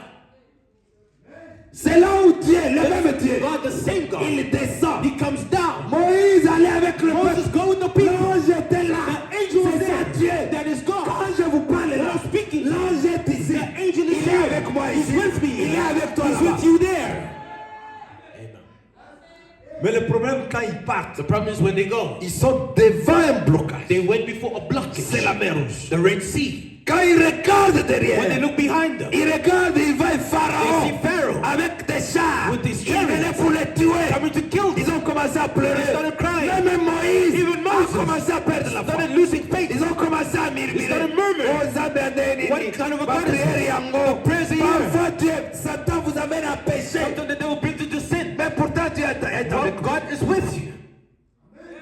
c'est là où Dieu, le même Dieu, God, the same God, il descend. he comes down. Moïse allait avec le Moses peuple. go with the people. L'ange était là. The angel was C'est ça there. Dieu. That is God. Quand je vous parle là, I'm speaking. l'ange est ici. The angel is Il est here. avec moi He's ici. with me. Il est avec toi He's là-bas. with you there. Mais le problème quand ils partent, The problem is when they go, ils sont devant un blocage. they went before a blockage. C'est la mer Rouge. The Red Sea. Quand ils regardent When they derrière, look behind them, ils regardent, ils voient they Pharaon see Pharaoh avec des chars. with his Ils venaient chariots pour les tuer. coming to kill Ils them. ont commencé à pleurer. They started crying. Même Moïse Even a Moses commencé à perdre la foi. started losing faith. Ils ont commencé à They murmurer. started murmuring. Oh, Zabedeni. What kind of a Ma God is prière this? yango. The prayers are here. Parfois Dieu, Satan vous amène à pécher. Sometimes the devil brings you to sin. Mais pourtant Dieu est avec But vous. God is with you.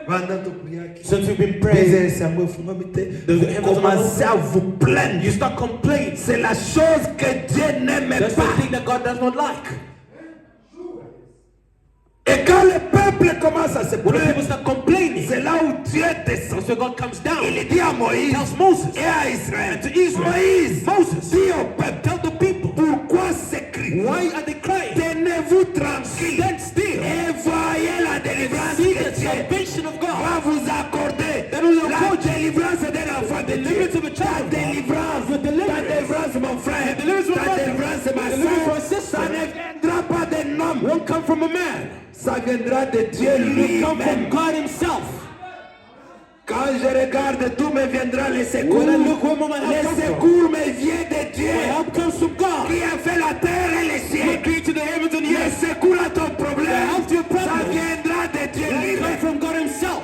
Pendant ton prière, Since we've been praying, les ensembles, vous heavens are commencez à vous plaindre. you start complaining. C'est la chose que Dieu n'aime That's the pas. thing that God does not like. Et quand le peuple commence à se When the plaindre, people start complaining, c'est là où Dieu descend. that's where God comes down. Il dit à Moïse Tells Moses et à Israël, and to Israel, Moïse, Moses, dis au peuple, tell the people, pourquoi pourquoi s'écrient? Why are they crying? Tenez-vous tranquille Stand still. et voyez la délivrance See que the Dieu salvation of God. va vous accorder. That will La afford you. délivrance d'un enfant de Dieu. Deliverance of a Ta child of God. délivrance, Your ta deliverance. délivrance mon frère, deliverance of ta brother. délivrance ma Your deliverance soeur, of sister. ça ne viendra pas d'un homme, Won't come from a man. ça viendra de Dieu It will come from lui-même. God himself. Quand je regarde, tout me viendra les secours. When I look where my help Les comes from. secours me viennent de Dieu My help comes from God. qui a fait la terre et les He cieux. created the heavens and the Les earth. secours à ton problème, The help to your ça problems. viendra de Dieu It will come lui-même. from God himself.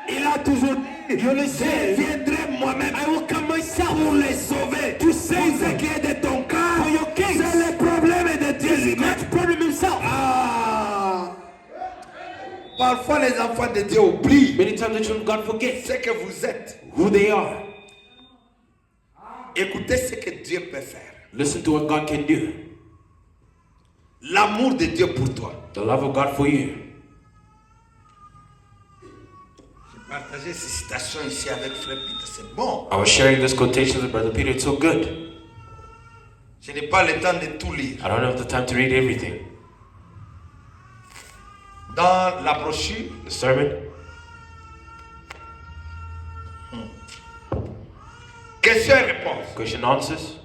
Il a toujours dit, You je listen. viendrai moi-même I will come myself pour les sauver. to Tout save ce them. qui est de ton cas, For your case. c'est le problème de Dieu It's lui-même. God's problem himself. Ah. Parfois les enfants de Dieu oublient Many times the children of God forget ce que vous êtes. who they are. Écoutez ce que Dieu peut faire. Listen to what God can do. L'amour de Dieu pour toi. The love of God for you. J'ai partagé ces citations ici avec Frère Peter. C'est bon. I was sharing this quotation with Brother Peter. It's so good. Je n'ai pas le temps de tout lire. I don't have the time to read everything. Dans la brochure, The sermon, questions et réponses. question answers.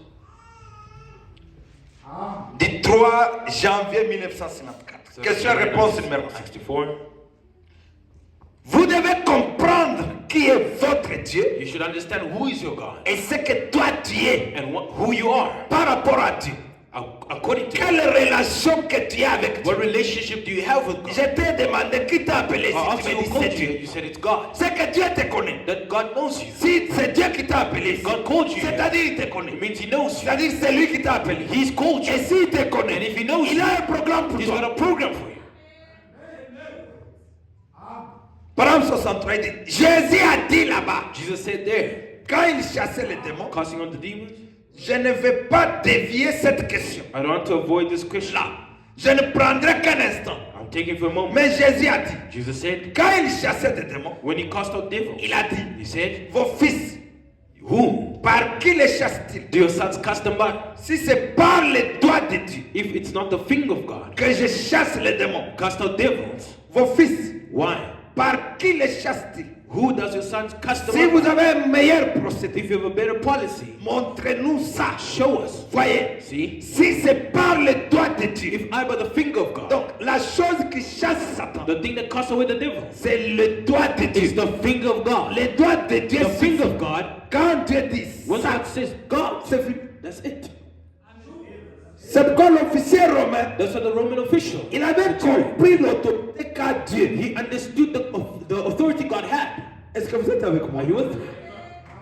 Du 3 janvier 1954. Question et réponse numéro 1. 64. Vous devez comprendre qui est votre Dieu You should understand who is your God et ce que toi tu es and who you are par rapport à Dieu. according to Quelle relation que tu as avec Dieu? what relationship do you have with God. Je t'ai demandé qui t'a appelé I si asked tu you me who dis called c'est you. Dieu. You said it's God. C'est que Dieu te connaît. That God knows you. Si c'est Dieu qui t'a appelé, God called you. c'est-à-dire il te connaît. It means He knows you. C'est-à-dire c'est lui qui t'a appelé. He's called you. Et s'il te connaît, And if He knows il you, a un programme pour He's got toi. a program for you. Psalm 63 dit, Jésus a dit là-bas, Jesus said there, quand il chassait les démons, casting out the demons. je ne vais pas dévier cette question. I don't want to avoid this question. Là, je ne prendrai qu'un instant. I'm taking for a moment. Mais Jésus a dit, Jesus said, quand il chassait des démons, when He cast out devils, il a dit, He said, vos fils, whom par qui les chassent-ils? do your sons cast them by? Si c'est par les doigts de Dieu If it's not the finger of God, que je chasse les démons, cast out devils. vos fils, Why? par qui les chassent-ils? Who does your sons cast them Si out vous by? avez un meilleur procédé, If you have a better policy, montrez-nous ça. show us. Voyez, See? si c'est par les doigts de Dieu, If I by the finger of God, donc la chose qui chasse Satan, the thing that casts away the devil c'est le doigt de is Dieu. the finger of God. Les doigts de Dieu, The finger suffisent. of God, Quand Dieu dit when ça, God says God, c'est fini. that's it. C'est pourquoi l'officier romain, That's what the Roman official, il avait compris l'autorité qu'a Dieu. he understood the authority God had. Est-ce que vous êtes avec moi? Are you with me?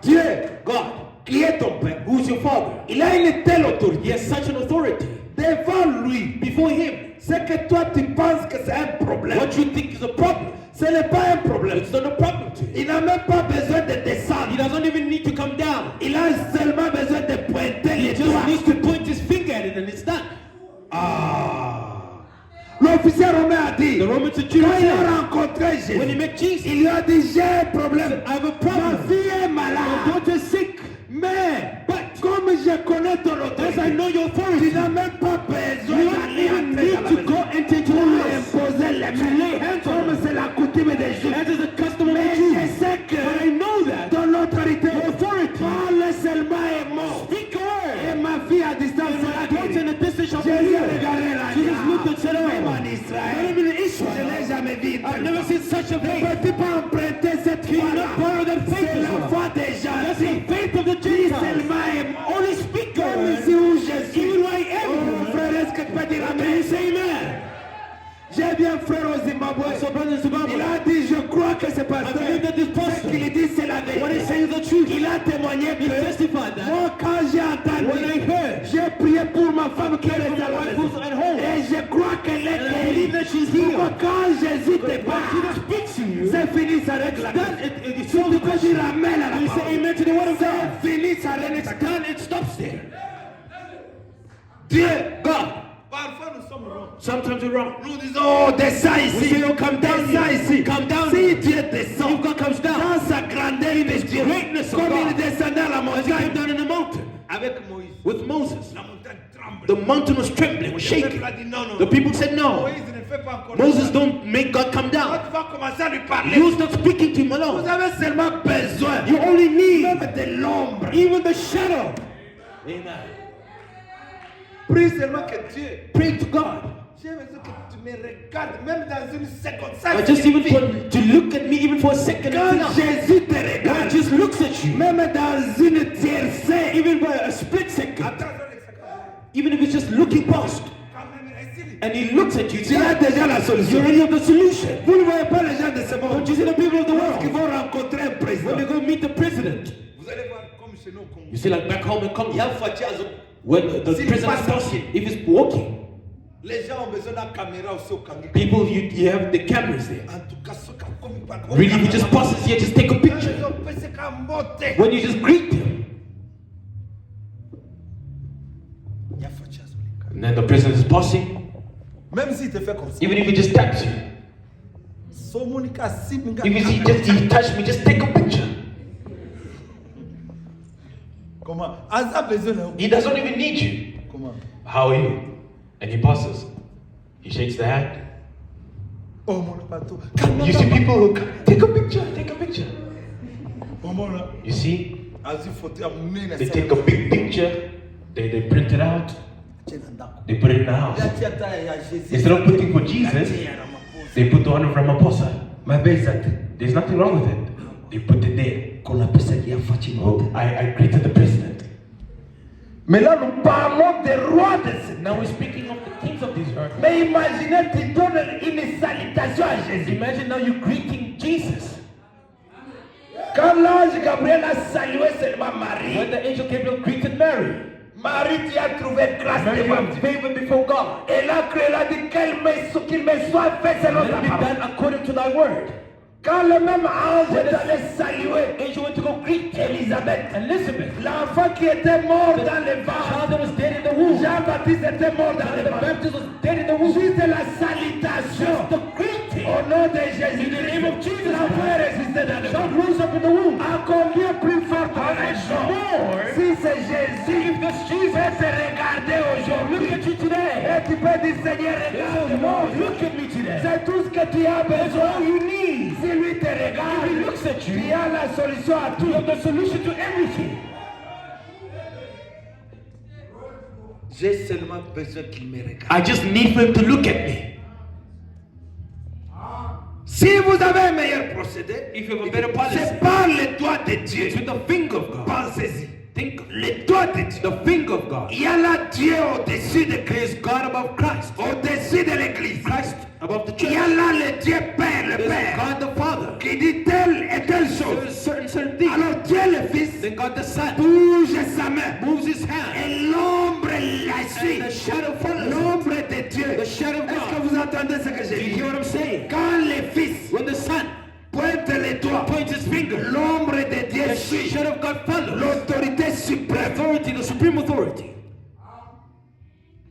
Dieu, God, qui est ton père, who is your father? il a une telle autorité. He has such an authority. Devant lui, Before him, c'est que toi tu penses que c'est un problème. what you think is a problem, Ce n'est pas un problème. it's not a problem to him. Il n'a même pas besoin de He descendre. doesn't even need to come down. Il a seulement besoin de pointer He les just doigts. needs to point his finger at it and it's done. L'officier romain a dit, The Roman quand centurion il a said, rencontré when he Jésus, met Jesus, il lui a dit, j'ai un problème. I have a Ma problem. fille est My malade. daughter is sick. Mais, But comme je connais ton as autorité, I know your tu authority, n'as même pas besoin you don't d'aller even entrer dans need la to maison. go enter into Pour the lui house. imposer les To lay mains. hands on Comme him. c'est la coutume des Juifs. As is the custom of Mais the je Jews. sais que But I know that ton autorité, your authority, parle seulement et mort. speak a Et word. ma fille à distance And sera my daughter guérie. in a distance shall be Jésus a healed. regardé la Jesus looked and said, même en oh, Israël. even in Je Israel, n'ai jamais vu. I've never seen such a Ne faith. peux-tu pas emprunter cette Can you foi-là? not borrow that faith C'est as la well? foi des gens. That's the faith of the Dis Gentiles. seulement et mort. Only speak a Comme word. ici où je suis. Even where I am. Oh, frère, est-ce que tu peux dire Can amen? you say amen? J'ai bien frère au Zimbabwe. So brother in Zimbabwe, Il a dit, je crois que c'est I pasteur. believe that this Ce pastor, qu'il dit, c'est la what he's vérité. saying is the truth. Il a témoigné He que testified that. moi, quand j'ai When I entendu, heard, j'ai prié pour ma femme qui prayed est for à my la wife maison. who's at home. Et je crois qu'elle est And I believe guérie. that she's Pourquoi healed. quand Jésus te When Jesus parle, speaks to you, c'est fini, ça règle la then question. it's Tu all the peux dire question. amen à la You say parole. amen to the word of God. C'est fini, ça Then règle it's la question. done, it stops there. Dieu, God, parfois nous sommes wrong. sometimes you're wrong. Nous disons, oh, descends We ici. say, oh, come down Descends here. ici. Come down Si here. Dieu descend, If God comes down, dans sa grandeur de Dieu, greatness of comme God, il descendait à la as he came montagne, down in the mountain, avec Moïse, with Moses. la montagne tremble. The mountain was trembling, was Le shaking. peuple a dit non, non. The people said no. Moïse ne fait pas encore Moses, ça. don't make God come Quand down. tu vas commencer à lui parler, You start speaking to him vous alone. avez seulement besoin You only need même de l'ombre. even the shadow. Amen. Prie seulement que Dieu. Pray to God. J'ai besoin que tu me regardes, même dans une seconde. Ça But just even suffit. to look at me even for a second. Quand Enough. Jésus te God regarde, just looks at you. même dans une tiercée, Even by a split second. attends, les secondes. Even if it's just looking past. Quand même, reste-y. And he looks at you. Tu as déjà la You solution. already have the solution. Vous ne voyez pas les gens de ce monde Don't you see the people of the qui world? vont rencontrer un président. When they go meet the president. Vous allez voir comme chez nous au Congo. You see, like back home in Congo. Il y a Fatiazo. When the Si president passe is talking, if he's walking, Les gens ont besoin d'une caméra aussi au Kangi. people, you have the cameras there. En tout cas, ceux qui ont commis par Really, if he just passes here, just take a picture. When you just greet him, and then the president is passing, Même s'il te fait comme ça. even if he just taps you, if you see just he touched me, just take a picture. Comment? Asa besoin de He doesn't even need you. Comment? How are you? And he passes. He shakes the hand. Oh mon bateau. You see people who come, take a picture, take a picture. Oh mon là. You see, Asi photo ya munene. they take a big picture, they print it out, they put it in the house. Instead of putting for Jesus, they put the one of Ramaphosa. There's nothing wrong with it. They put it there. Oh, I greeted the president. Mais là, nous parlons des rois de ce Now we're speaking of the kings of this earth. Mais imaginez, tu donnes une salutation à Jésus. Imagine now you're greeting Jesus. Quand l'ange Gabriel a salué seulement Marie, When the angel Gabriel greeted Mary, Marie, tu as trouvé grâce Mary devant was Dieu. favored before God. Et là, elle a dit qu'il me soit fait selon Let ta it be parole. done according to thy word. Quand le même ange est allé saluer Angel went to go greet Elisabeth, Elizabeth, l'enfant qui était mort dans le child ventre, that was dead in the womb. Jean-Baptiste était mort dans le The ventre. Baptist was dead in the womb. Juste la salutation The greeting. au nom de Jésus. In the name of Jesus, L'enfant est ressuscité dans le child ventre. rose up in the womb. À combien plus forte raison more, si c'est Jésus if this Jesus peut te regarder aujourd'hui. look at you today, Et tu peux dire Seigneur, regarde-moi. look at me today. C'est tout ce que tu as besoin. All you need. Si lui te regarde, If he looks at you, tu as la solution à tout. you have the solution to everything. J'ai seulement besoin qu'il me regarde. I just need for him to look at me. Si vous avez un meilleur procédé, If you have a better policy, c'est par le doigt de Dieu. it's with the finger of God. Pensez-y. Think Le doigt de Dieu. the finger of God. Il y a là Dieu au-dessus de Christ, God above Christ. au-dessus de l'Église. Christ above the Il y church. a là le Dieu Père, le There's Père, God the Father. qui dit telle et telle There's chose. certain things. Alors Dieu le Fils Then God the Son bouge sa main moves his hand. et l'ombre la suit. And the shadow follows. L'ombre de Dieu. The shadow of Est-ce que God. vous entendez ce que Do j'ai you dit? hear what I'm saying? Quand le Fils When the Son pointe les doigts, points his finger, l'ombre de Dieu the suit. shadow of God follows. L'autorité suprême. Authority, the supreme authority.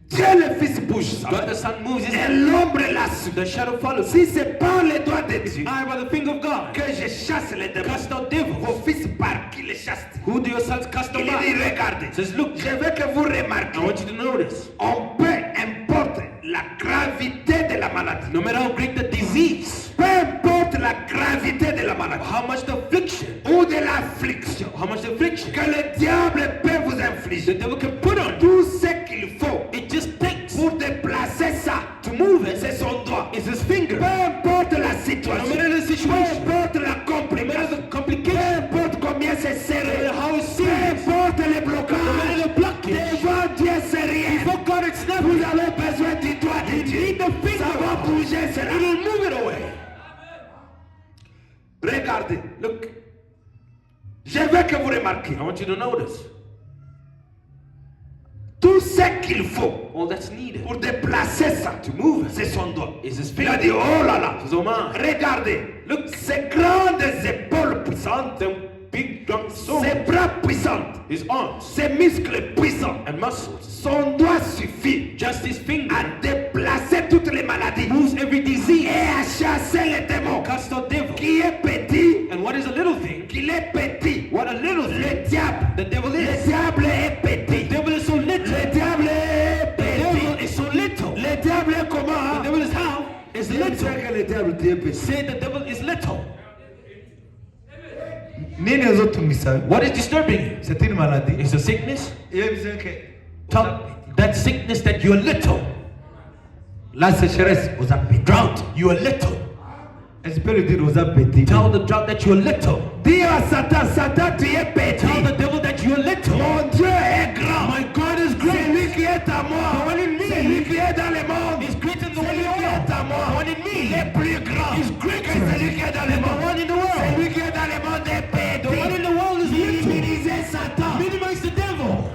Dieu le Fils bouge sa main God the Son moves his et hand. l'ombre la suit. The shadow follows. Si c'est par les doigts de Dieu I, by the finger of God, que je chasse les démons, cast out devils. vos fils par qui les chassent? Who do your sons cast Il them dit, out? regardez, Says, look, je veux que vous I remarquiez, want you to notice. on peut, importe la gravité de la maladie, No matter how great the disease, peu importe la gravité de la maladie how much the affliction, ou de l'affliction how much the affliction que le diable peut vous infliger, the devil can put on you, tout ce qu'il faut it just takes pour déplacer ça, to move it. c'est son doigt. Is his finger. Peu importe la No situation, matter the peu situation, importe la no matter complication, the peu complication, importe combien c'est no serré, matter how it's peu serious, importe les no matter blocages, the blockage, devant Dieu c'est rien. before God it's Vous nothing. avez besoin du doigt de Dieu. Ça va bouger cela. It'll move it away. Regardez, look. Je veux que vous remarquiez. I want you to notice Tout ce qu'il faut all that's needed pour déplacer ça, to move it c'est son doigt. is his Il a finger. dit, oh là là. Says, oh man, Regardez, look, ces grandes épaules puissantes, them big drunk soul, ses bras puissants, his arms ses muscles puissants, and muscles, son doigt suffit just his finger à déplacer toutes les maladies moves every disease, et à chasser les démons. cast out devil. Qui est petit, And what is a little thing? qu'il est petit. What a little thing Le diable, the devil le is. diable est petit. The petit. Say the devil is little. Nini ezotumisa? What is disturbing you? C'est une maladie. It's a sickness. Yeye bizenge ke Tell that sickness that you're little. la sécheresse aux appétits. Drought, you are little. Est-ce que tu peux le dire aux appétits? Tell the drought that you are little. Dis à Satan, Satan, tu es petit. Tell the devil that you are little. Mon Dieu est grand. My God is great. C'est lui qui est à moi. The one in me. C'est lui qui est dans le monde. Is greater than the C'est one lui in qui est à the moi. The one in me. Il est plus grand. Is greater que celui qui est dans le than the monde. one in the world. C'est lui qui est dans le monde est petit. The one in the world is little. Minimiser Satan. Minimize the devil.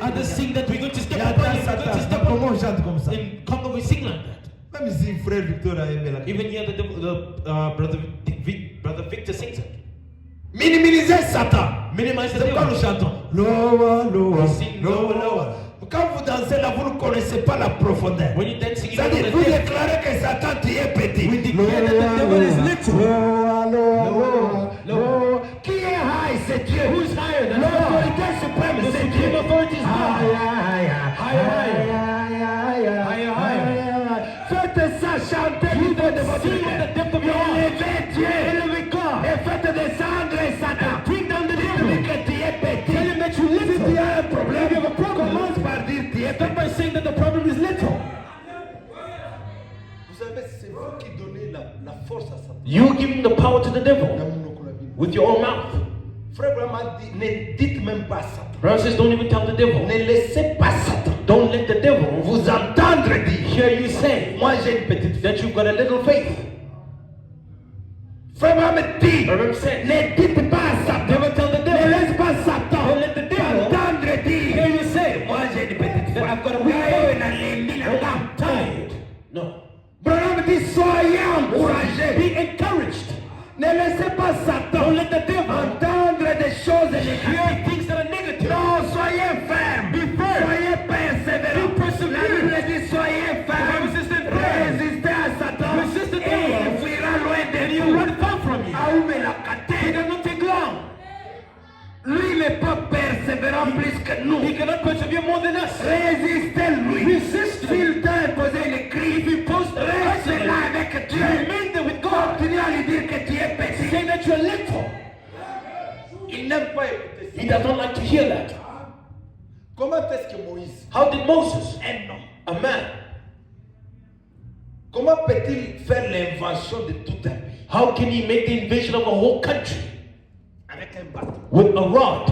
Others think that we're going to step up and we're going to step Comment on up. chante comme ça? In Congo we sing like that. Même si frère Victor a aimé la. Even here brother Victor sings it. Minimiser Satan. Minimize the C'est pourquoi devil. nous chantons. Loa, loa, We sing lower, lower. Quand vous dansez là, vous ne connaissez pas la profondeur. When you dance, you don't C'est-à-dire, know vous the depth. déclarez que Satan, tu es petit. We declare that the devil is little. Loa, loa, loa, Loa. loa. Qui est high, c'est Dieu. Who is higher than L'autorité God? suprême, The c'est Dieu. supreme authority is God. Aïe, aïe, aïe. Higher, higher. Aïe, aïe, aïe. Faites ça chanter du fond de votre Sing with the depth of your heart. Élevez Dieu. Elevate God. Et faites descendre Satan. Bring down the Dis-lui devil. que tu es petit. Tell him that you Si tu little. as un problème, If you have a problem, commence par dire tu es start petit. by saying that the problem is little. Vous savez, c'est vous qui donnez la force à Satan. You giving the power to the devil with your own mouth. Frère Branham dit, ne dites même pas Satan. Brothers says, don't even tell the devil. Ne laissez pas Satan Don't let the devil vous entendre dire, hear you say moi j'ai une petite that you've got a little faith. Frère Branham dit, Branham said, ne dites pas à Satan. never tell the Ne devil. laisse pas Satan Don't let the devil entendre hear dire, you say moi j'ai une petite that foi. I've got a weak faith. I'm I'm tired. No. Branham dit, soyez encouragés. Be encouraged. Ne laissez pas Satan Don't let the devil entendre des choses négatives. hear things that are negative. Non, soyez fermes. Be firm. Soyez persévérants. Be perseverant. La Bible dit soyez fermes. The Bible says that firm. Résistez à Satan. Resist the Et devil. il fuira loin de And vous. you run far from you. Aume la It catène. does not take long. Lui n'est pas persévérant plus que nous. He cannot persevere more than us. Résistez-lui. Resist him. S'il t'a imposé une crise, If you post reste là avec Dieu. remain there with God. Continue à lui dire que tu es petit. Say that you're little. Il n'aime pas écouter ça. He does not like to hear that. Comment est-ce que Moïse, How did Moses, un homme, a man, comment peut-il faire l'invention de tout un pays how can he make the invasion of a whole country avec un bateau? with a rod?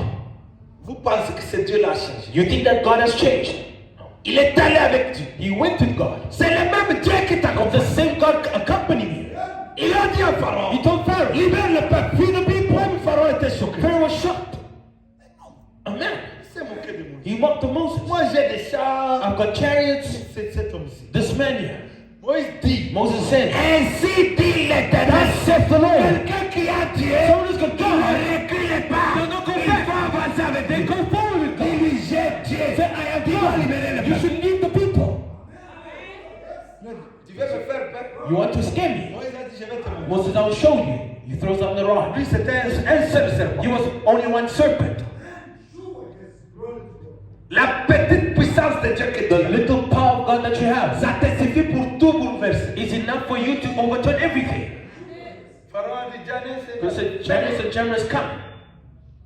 Vous pensez que c'est Dieu l'a changé? You think that God has changed? Il est allé avec Dieu. He went with God. C'est le même Dieu qui t'a The same God accompanied you. Il a dit à Pharaon, He told Pharaoh, libère le peuple. free the people. Même Pharaon était choqué. Pharaoh was shocked. A man. Il s'est moqué de Moïse. He mocked to Moses. Moi j'ai des chars. I've got chariots. C'est cet homme-ci. This man here. Moïse dit, Moses said, ainsi dit l'Éternel. saith the Lord. Quelqu'un qui a Dieu, Someone who's got God. ne recule pas. Does not go Il back. faut avancer avec They Dieu. go forward with God. Dirigez Dieu. Say, I am Il va libérer God. le You peuple. should lead the people. Tu veux me faire peur? You want to scare me? Moïse a dit, je vais te montrer. Moses, I will show you. He throws out the rod. Lui, c'était un seul serpent. He was only one serpent. La petite puissance de Dieu que The tu as, little power of God that you have ça te suffit pour tout bouleverser. is enough for you to overturn everything. Pharaon a dit, Because the Janus and Jambres come.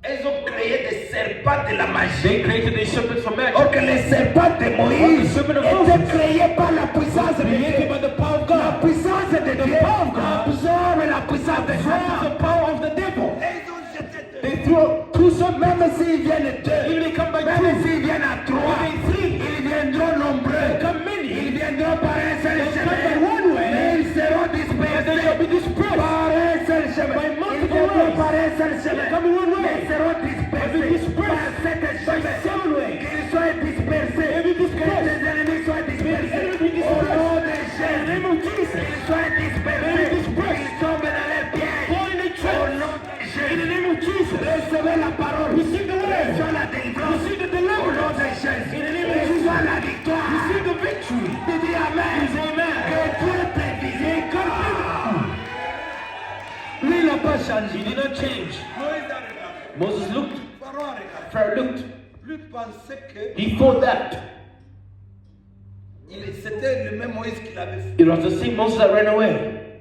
Ils ont créé des serpents de la magie. They created a serpent from magic. Or que les serpents de Moïse The serpent of étaient Moses. créés par la puissance de Created Dieu. by the power of La God. puissance de Dieu power of God absorbe la puissance de Absorbs the Satan. power of the devil. Et ils ont jeté deux. They throw two serpents. Même s'ils viennent deux, Even they come by même two. s'ils viennent à trois, Even three. ils viendront nombreux. They come many. Ils viendront par un seul They'll come chemin. by one way. Mais ils seront And they dispersés shall be dispersed. par un seul chemin. By Ils multiple viendront ways. par un seul chemin. They come in one way. Mais ils seront They'll be dispersés dispersed par sept by chemins. seven ways. Qu'ils soient dispersés. They'll be dispersed. Que les ennemis soient dispersés. May the enemy be Au dispersed. nom de In the Jésus. name of Jesus. Qu'ils soient dispersés. May they be dispersed. Qu'ils tombent dans les pièges. Fall in the Au trap. nom de In the Jésus. name of Jesus. Recevez la parole. Receive the word. Reçois la délivrance. Receive the Au nom deliverance. de Jésus. In the name of Reçois Jesus. la victoire. Receive the victory. Tu dis Amen. Say amen. Que Dieu te visite. Lui, il n'a pas changé. He did not change. Moïse a regardé. Moses looked. Pharaon a regardé. Pharaoh looked. Lui pensait que He thought that C'était le même Moïse qui l'avait fait. It was the same Moses that ran away,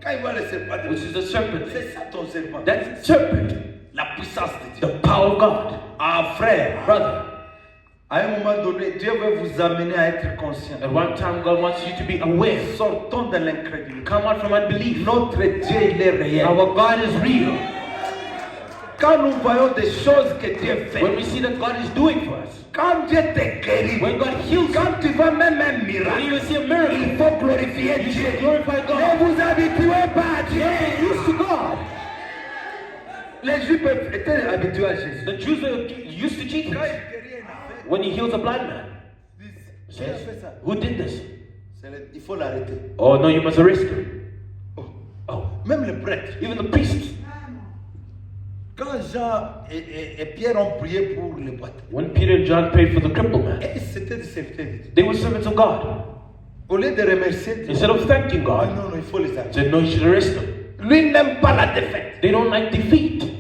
Quand il voit le serpent, which is the serpent. c'est ça ton serpent. That serpent, La puissance de Dieu. the power of God. Ah frère, Brother, à un moment donné, Dieu veut vous amener à être conscient. at one time God wants you to be aware. Sortons de l'incrédulité. Come out from unbelief. Notre Dieu, il est réel. Our God is real. Quand nous voyons des choses que Dieu fait, When we see that God is doing for us, quand Dieu te guérit, when God heals you, quand tu vois même un when miracle, you see a miracle, il faut glorifier you Dieu. should glorify Ne God. vous habituez pas à Dieu. Get used to God. Les Juifs étaient habitués à Jésus. The Jews were used to Jesus. Quand il guérit un aveugle, When he heals a blind man, ils disent, he qui a says, fait ça? who did this? Il faut l'arrêter. Oh no, you must arrest him. Oh. Oh, Même les prêtres. even the priests. Quand Jean et Pierre ont prié pour les boîtes, When Peter and John prayed for the crippled man, et c'était des serviteurs de Dieu. they were servants of God. Au lieu de remercier Dieu, Instead of thanking non, God, non, il faut les arrêter. said no, you should arrest them. Lui n'aime pas la défaite. They don't like defeat.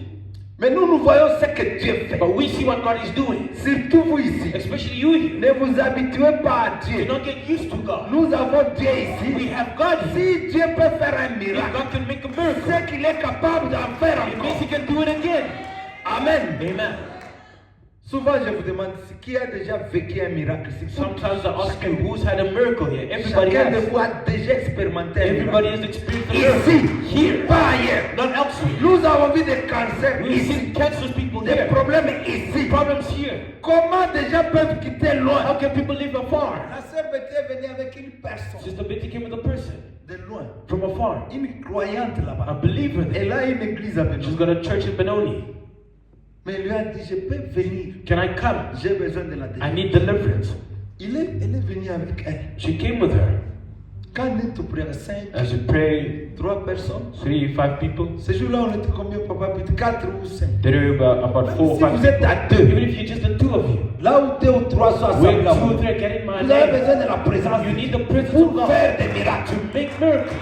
Mais nous voyons ce que Dieu fait. But we see what God is doing. Surtout vous ici. Especially you here. Ne vous habituez pas à Do Dieu. not get used to God. Nous avons Dieu We ici. have God here. Si Dieu peut faire un If miracle, God can make a miracle, c'est qu'il est capable d'en faire it means encore. He can do it again. Amen. Amen. Souvent, je vous demande qui a déjà vécu un miracle ici. Sometimes I ask you, who's had a miracle here? Everybody Chacun de has. vous a déjà expérimenté un Everybody miracle. has experienced a miracle. Ici, Here. pas ailleurs. Not elsewhere. Nous avons vu des cancers We've ici, seen cancerous people des here. problèmes ici. Problems here. Comment des gens peuvent quitter loin? How can people live afar? La sœur Betty est venue avec une personne Sister Betty came with a person de loin, from afar, une croyante a là-bas. believer there. Elle a une église à She's Benoni. got a church in Benoni. Mais elle lui a dit, je peux venir. Can I come? J'ai besoin de la I délivrance. need deliverance. Elle est venue avec elle. She came with her. Quand on est au prière 5, As we pray, 3 personnes. 3, 5 people. Ce jour-là, on était combien, papa? Peut-être 4 ou 5. There were about 4 or Si 5 vous êtes people. à 2, Even if you're just the two of you, là où 2 ou 3 sont where assemblés, 2 or 3 are getting my vous avez name, besoin de la présence you de need Dieu the presence of pour God faire des miracles. to make miracles.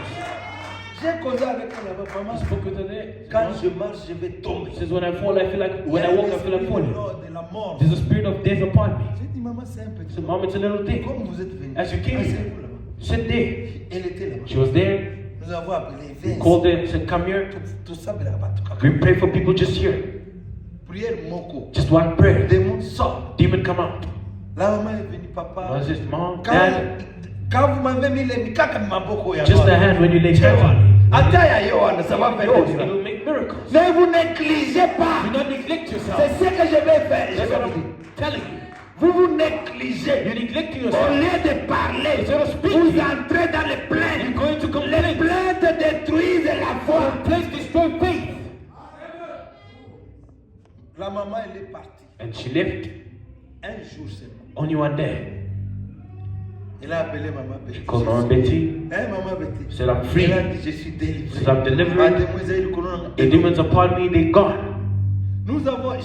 J'ai causé avec elle là-bas, maman. I spoke with her there. Quand je marche, je vais tomber. She says, when I fall, I feel like, when I walk, I feel like falling. De la mort. There's a spirit of death upon me. J'ai dit, maman, c'est un I petit. said, Mom, it's a little thing. Comme vous êtes venu, As you came here, asseyez-vous là-bas. sit there. Elle était là-bas. She was there. Nous avons appelé, We viens. called her and said, come here. Tout ça, mais là-bas, tout We caca. pray for people just here. Prière moko. Just one prayer. Démon sort. Demon come out. La maman est venue, papa. I said, Mom, Quand, Dad, quand vous m'avez mis les mikaka maboko ya just a hand when you lay hands on me. Ata ya Yohana, ça va faire Yours, des it miracles. will make miracles. Ne vous négligez pas. Do not neglect C'est yourself. ce que je vais faire. Je That's vais what vous dire. I'm telling you. Vous vous négligez. You're neglecting Au yourself. lieu de parler, Instead of speaking, vous entrez dans les plaintes. you're going to Les complain. plaintes détruisent la foi. Place destroy faith. La maman, elle est partie. And she left Un jour seulement. only one day. Elle a appelé maman Betty. She called Mama Betty. Hein, maman Betty? Said, I'm free. Elle a dit, je suis délivrée. Said, I'm delivered. Ah, demoiselle, colonne. The demons upon me, they gone.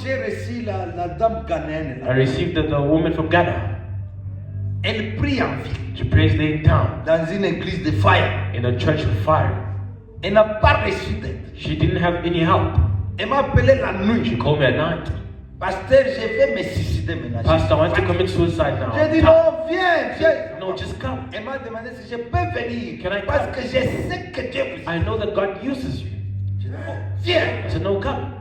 J'ai reçu la dame ghanéenne. I là. received the woman from Ghana. Elle prie en ville She prays there in town dans une église de fire. in a church of fire. Elle n'a pas reçu d'aide. She didn't have any help. Elle m'a appelé la nuit. She called me at night. Pasteur, je vais me suicider maintenant. Pastor, I want to commit suicide now. J'ai dit non, viens. No, just come. Elle m'a demandé si je peux venir. Can I Parce come? que je sais que Dieu vous I know that God uses you. J'ai dit, oh, viens. I said, no, come.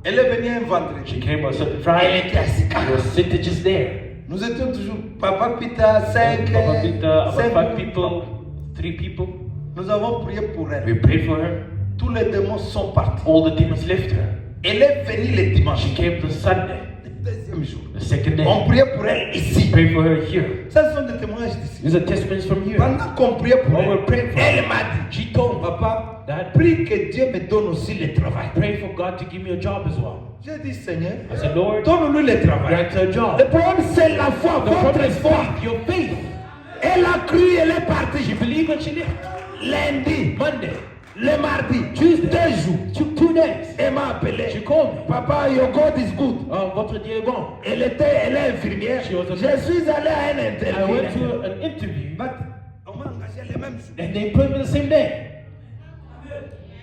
Elle est venue un vendredi. She came on a certain Elle Friday. était assise. She was sitting just there. Nous étions toujours Papa Pita, 5. Papa Peter, about 5 people, 3 people. Nous avons prié pour elle. We prayed for her. Tous les démons sont partis. All the demons left her. Elle est venue le dimanche. She came the Sunday, Le deuxième jour. the second day. On priait pour elle ici. Pray for her here. Ça, ce sont des témoignages d'ici. These are testimonies from here. Pendant qu'on priait pour While we're praying for elle her, m'a dit, she told me, papa, Dad, prie que Dieu me donne aussi le travail. pray for God to give me a job as well. J'ai dit, Seigneur, I said, Lord, donne-lui le travail. grant her a Le job. problème, c'est la foi, The problem votre is foi. faith, your faith. Elle a cru, elle est partie. She believed and she lived. Lundi, Monday, le mardi, Tuesday, 2 jours. 2 days. Elle m'a appelé. She called me. Papa, your God is good. Votre Dieu est bon. Elle est infirmière. She was a- Je suis allé à un I went interview. to an interview But on m'a engagé le même jour. and they put me the same day.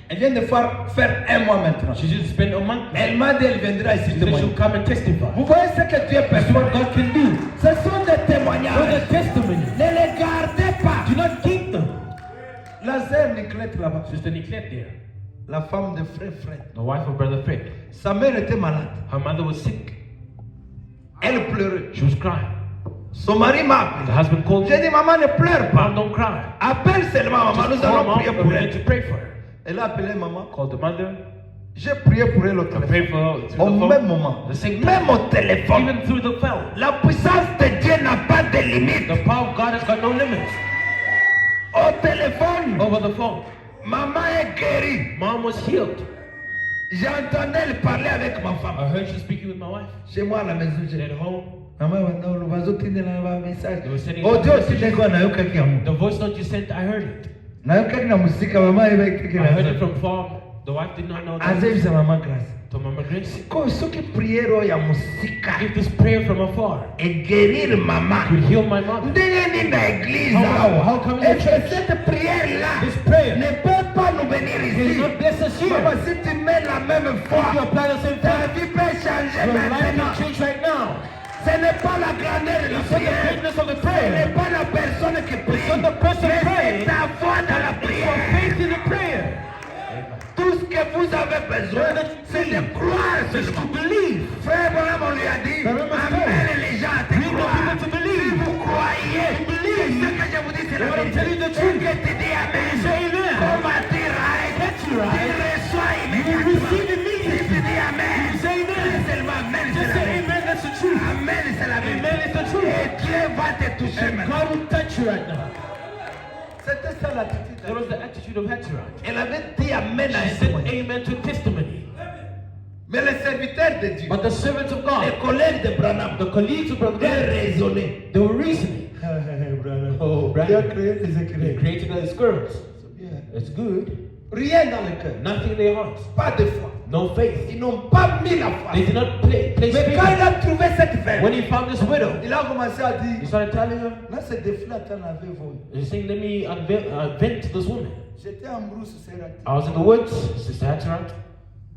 Elle vient de faire un mois maintenant. She just spent a month. Elle m'a dit, elle viendra ici She said témoigner. she'll come and testify. Vous voyez ce que Dieu peut That's what faire. God can do. Ce sont des Those témoignages. are testimonies. Ne les Niclette là-bas. Sister Niclette there, La femme de frère Fred. the wife of Brother Fred. Sa mère était malade. Her mother was sick. Elle pleurait. She was crying. Son mari m'a The appelé. husband called J'ai me. dit, maman, ne pleure Mom, pas. don't cry. Appelle seulement maman, nous Just call allons mom prier and pour we need to elle. pray for her. Elle a appelé maman. Called the mother. J'ai prié pour elle au I téléphone. prayed for her through Au the même phone. moment. The same Même time. au téléphone. Even through the phone. La puissance de Dieu n'a pas de limite. The power of God has got no limits. Au téléphone, Over the phone. maman est guérie. Mom was healed. J'entendais elle parler avec ma femme. I heard she speaking with my wife. Chez moi à la maison, At j'ai home. maman bazotindela na message. They were sending Audio messages. sindeko nayokaki yango. The voice note you sent, I heard it. Nayokaki na musika mama ebekeki I heard it na. from far. The wife did not know that. Azebisa mama Grace. To Mama Grace. Ko soki prière oyo ya musika Give this prayer from afar. eguérir mama. Could heal my mother. Ndenge nini na église How come in the et que church? cette prière là This prayer ne peut pas nous venir will ici. not bless us here. Maman, si tu mets la même foi, If you apply the same ta faith, vie peut changer your life maintenant. can change right now. Ce n'est pas la grandeur de la It's not the prière. greatness of the Ce prayer. n'est pas la personne qui prie. It's not the person Mais praying. c'est ta foi dans la It's your prière. faith in the prayer. Tout ce que vous avez besoin, c'est de croire Just to seulement. believe. Frère Branham, on lui a dit, Branham has amène les gens à te Bring the croire. people to believe. Si vous croyez, To believe. ce que je vous dis, c'est la What I'm vérité. telling you the Ce truth. que tu dis amen, Say amen. comment tu railles, Get you right. tu reçois You immédiatement. receive Si immediately. tu dis amen, You say amen. seulement amen, c'est Just la say vérité. amen, that's the truth. Amen, c'est la vérité. Amen is the truth. Et Dieu va te toucher And maintenant. God will touch you right now. C'était ça l'attitude. That was the attitude of Hatterat. Elle avait dit amen à She un said témoignage. amen to testimony. Mais les serviteurs de Dieu, But the servants of les God, collègues de Branham, the colleagues of Brother ils Branham, raisonnaient. they were reasoning. Oh, Il a Branham. créé des They écrits. created the squirrels. It's good. Rien dans le cœur. Nothing in their hearts. Pas de foi. No faith. Ils n'ont pas mis la foi. They did not place Mais faith. quand il a trouvé cette femme, When he found this widow, il a commencé à he dire, started telling her, là c'est des flats en avait volé. he's saying, let me vent to this woman. J'étais en brousse, c'est raté. I was in the woods, Sister Hatterat.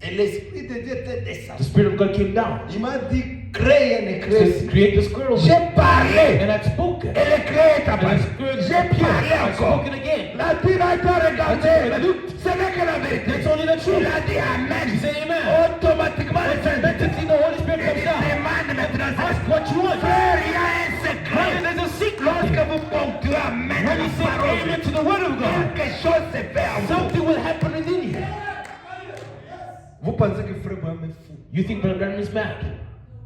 Et l'Esprit de Dieu était The descendu. Spirit of God came down. Il m'a dit, crée et ne He crée. said, create the squirrel. J'ai parlé. And I'd spoken. Et le créé est And apparu. the squirrel J'ai parlé I'd encore. spoken again. La Bible a été regardée. Ce n'est que la vérité. It's only the truth. Il a dit Amen. He said amen. Automatiquement, le Saint-Esprit Automatically the Holy Spirit il comes down. demande maintenant. Ask what you want. Frère, il y a un secret. Brother, there's a secret. Lorsque vous ponctuez Amen à When you la say parole, amen to the word of God, quelque chose se fait en vous. something will happen within you. Vous pensez que Frère Branham est fou. You think Brother Branham is mad.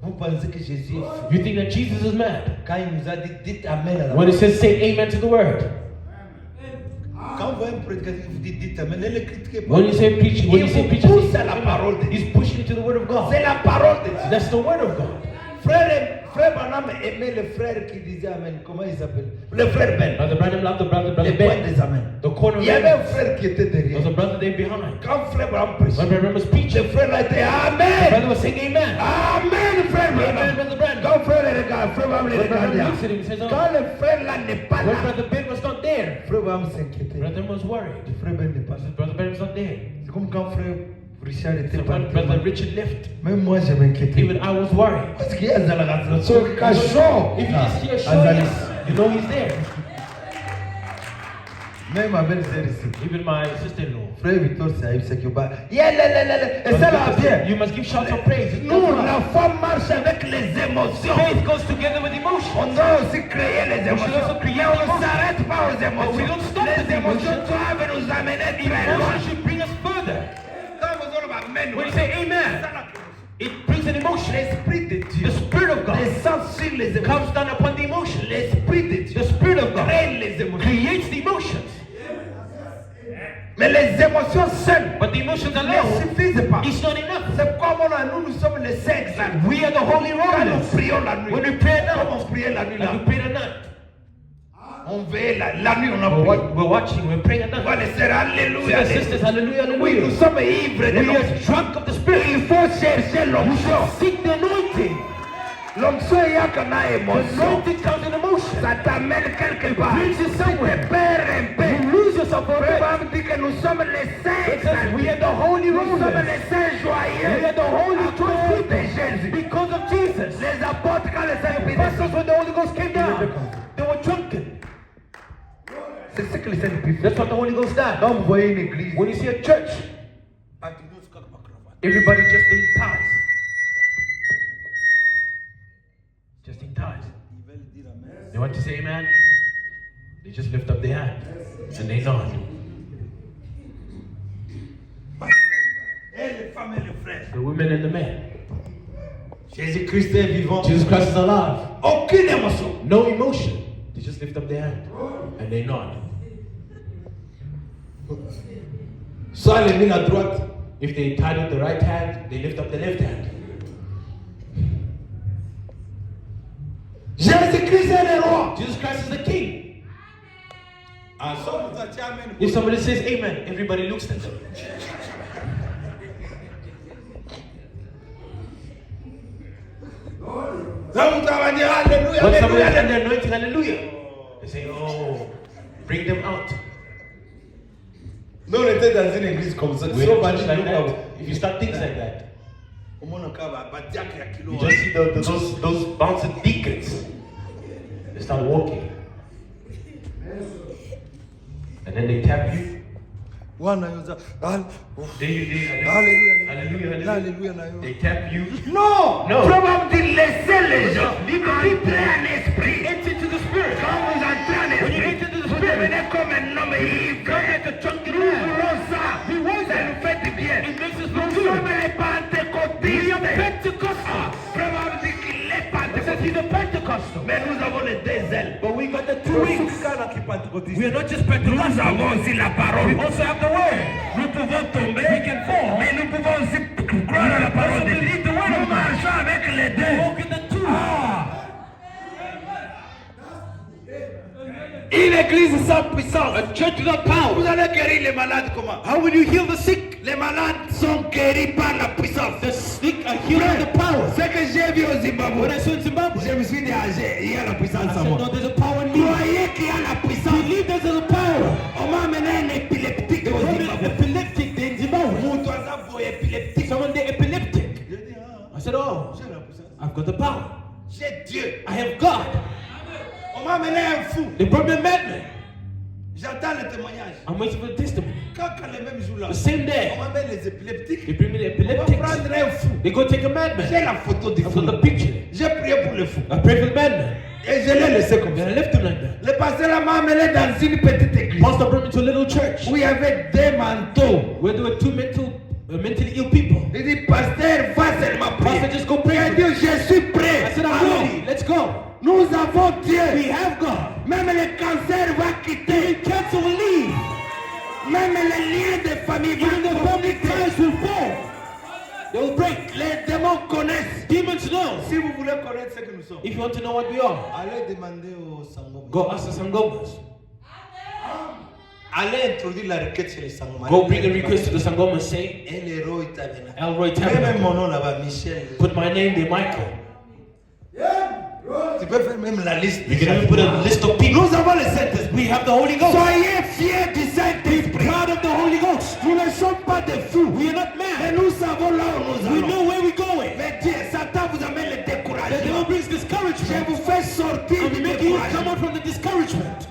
Vous pensez que Jésus est fou. You think that Jesus is mad. Quand il nous a dit, dites Amen à la When he parole. says say amen to the word. Quand vous voyez un prédicateur qui vous dit, dites Amen, ne le critiquez pas. When you say preach, when you say preach, pousse à la parole de Dieu. he's pushing to the word of God. C'est la parole de Dieu. That's the word of God. Frère Branham aimait le frère qui disait Amen. Comment il s'appelle? Le frère Ben. Brother Branham loved the brother Les Ben. points des Amen. The corner Il y avait un man. frère qui était There was derrière. a brother there behind. Quand frère Branham prêchait, When Brother Branham was preaching, le frère là était the Amen. brother was saying amen. Amen, frère Amen, Branham. Brother Branham. Quand frère le regarde, frère Branham le When Brother regardait. Branham looks at him, he says, oh. Quand le frère là n'est pas When là, Brother Ben was not there, frère Branham s'inquiétait. Brother was worried. Frère Ben n'est pas là. Brother Ben was not there. C'est comme quand frère Richard était So pas when là. Brother Richard left, Même moi, je m'inquiétais. even I was worried. Parce qu'il y a un zalagazo. So, cachot. If you just hear sure, yes, you know he's there. Même ma belle-sœur ici. Even my sister-in-law. Frère Victor, c'est Aïb Sekiba. Yeah, et ça va bien. You must give shouts of praise. Nous, la femme marche avec les émotions. Faith goes together with emotion. On doit aussi créer les We should émotions. also create Mais on ne emotions. s'arrête pas aux But we émotions. don't stop Les at the émotions emotions. doivent nous amener très loin. Emotion should bring us further. Quand vous aurez amen, When you say amen, it brings an emotion. l'esprit de Dieu The Spirit of God descend sur les émotions. comes down upon the emotion. L'esprit de Dieu The Spirit of God crée les émotions. creates the emotions. Mais les émotions seules But the emotions ne alone suffisent pas. is not enough. C'est comme nous sommes les saints exacts. We are the holy Quand nous rollers. prions la nuit, When we pray comme now, on priait la nuit là, like we pray at night, on veille la nuit, on a we're, prié. we're watching, we're praying at Frères night. et sœurs, alléluia. Brothers and sisters, hallelujah, Oui, nous hallelujah. sommes ivres de We are l'onction. drunk of the Spirit. Il faut chercher l'onction. Seek the anointing. L'onction, il y a qu'on a The émotion. anointing comes in emotion. Ça t'amène quelque part. Brings you Tu somewhere. te perds un peu. You lose yourself for a Frère bit. Abraham dit que nous sommes les saints. It says we are the holy Nous sommes rollers. les saints joyeux. We are the holy À cause de people Jésus. because of Jesus. Les apôtres, quand les saints The apostles, when the Holy Ghost came down, they were drunken. c'est ce que que le Saint-Esprit fait. That's what the Holy Ghost does. Quand vous voyez une église, When you see a church, everybody just in ties. Just in ties. They want to say amen. They just lift up their hand and they nod. Et les femmes et les frères. The women and the men. Jésus-Christ est vivant. Jesus Christ is alive. Aucune émotion. No emotion. They just lift up their hand and they nod. Soit les mains à droite. If they tied up the right hand, they lift up the left hand. Jésus-Christ est le roi. Jesus Christ is the king. En somme, vous dites amen. If somebody says amen, everybody looks at them. Ça vous va dire alléluia, When somebody alléluia, is under alléluia. anointing, hallelujah, they say, oh, bring them out. Nous, on était dans une église comme ça. We're not just like that. If you start things like that, you just see those bouncing deacons. They start walking. And then they tap you. Hallelujah. Hallelujah. They tap you. Non, No. probablement laisser les gens entrer en esprit. Enter into the spirit. Quand vous entrez en When you esprit, enter into the vous spirit, devenez comme un homme ivre. Nous voulons ça. Ça nous fait du bien. it makes us Nous feel sommes good. les pentecôtistes. We are Pentecostal. Probablement dit qu'il est It says he's pentecôtiste. a Pentecostal. Mais nous avons les deux ailes. But we got the two wings. We are not just Pentecostal. Nous avons aussi la parole. We also have the word. Nous pouvons tomber, We can fall. mais nous pouvons aussi croire à la parole de Dieu. Nous marchons avec les deux. Walk in the two. Une église sans puissance. A church without power. Vous allez guérir les malades comment? How will you heal the sick? Les malades sont guéris par la puissance. The sick are healed by the power. Ce que j'ai vu au Zimbabwe, When I saw in Zimbabwe, je me suis dit, il y a la puissance I en said, moi. no, there's a power in me. Croyez qu'il y a la puissance. Believe there's a power. On m'a amené un épileptique au From Zimbabwe. an epileptic in Zimbabwe. Mon oiseau voit épileptique. Someone there epileptic. Je dis, I said, oh, j'ai la puissance. I've got the power. J'ai Dieu. I have God. On m'a amené un fou. They brought me a madman. J'attends le témoignage. I'm waiting for the testimony. Quand le même jour là, The same on day, m'amène les épileptiques. they bring me the On va epileptics. prendre un fou. They go take a J'ai madman. la photo du I've fou. got the picture. J'ai prié pour le fou. I prayed for the madman. Et je l'ai laissé comme ça. Then I left him like that. Le pasteur là m'a amené dans une petite église Pastor brought me to a little church où il y avait deux manteaux. where there were two mentally ill people. Il dit, pasteur, va seulement prier. Pastor, just go pray. Il dit, je suis prêt. I said, I'm Allons. ready. Let's go. Nous avons Dieu. We have God. Même le cancer va quitter. Cancer will leave. Même les liens de famille Even the vont family quitter. ties will fall. They will break. Les démons connaissent. Demons know. Si vous voulez connaître ce que nous sommes, If you want to know what we are, allez demander au Sangoma. go ask the Sangomas. Allez introduire la requête chez les Sangoma. Go bring a request to the Sangomas. Say, Et les héros italiens. Elroy Même Tabernacle. mon nom là-bas, Michel. Put my name there, Michael. Tu peux faire même la liste. You can even put a list of people. Nous avons le Saint-Esprit. We have the Holy Ghost. Soyez fiers du Be Saint-Esprit. proud of the Holy Ghost. Nous ne sommes pas des fous. We are not Mais mad. nous savons là où nous We allons. know where we're going. Mais Dieu, Satan vous amène le The devil découragement. brings Je discouragement. vous fais sortir I'm du making you come découragement. out from the discouragement.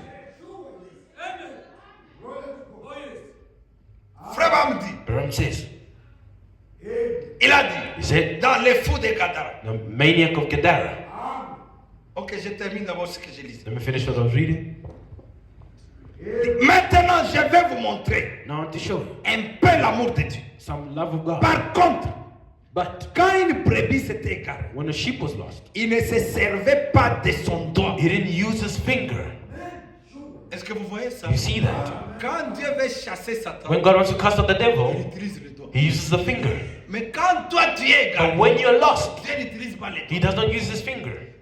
Frère Bamdi, Bram says, il a he dit, said, dans les fous des Gadara. the maniac of Gadara. Ok, je termine d'abord ce que je lis. Let me finish what I was reading. Maintenant, je vais vous montrer Now I want to show you un peu l'amour de Dieu. some love of God. Par contre, But quand une brebis s'était égarée, when a sheep was lost, il ne se servait pas de son doigt. he didn't use his finger. Est-ce que vous voyez ça? You see that? Quand Dieu veut chasser Satan, When God wants to cast out the il devil, utilise le doigt. he uses the finger. Mais quand toi tu es égaré, But when you're lost, Dieu n'utilise pas les doigts. he does not use his finger.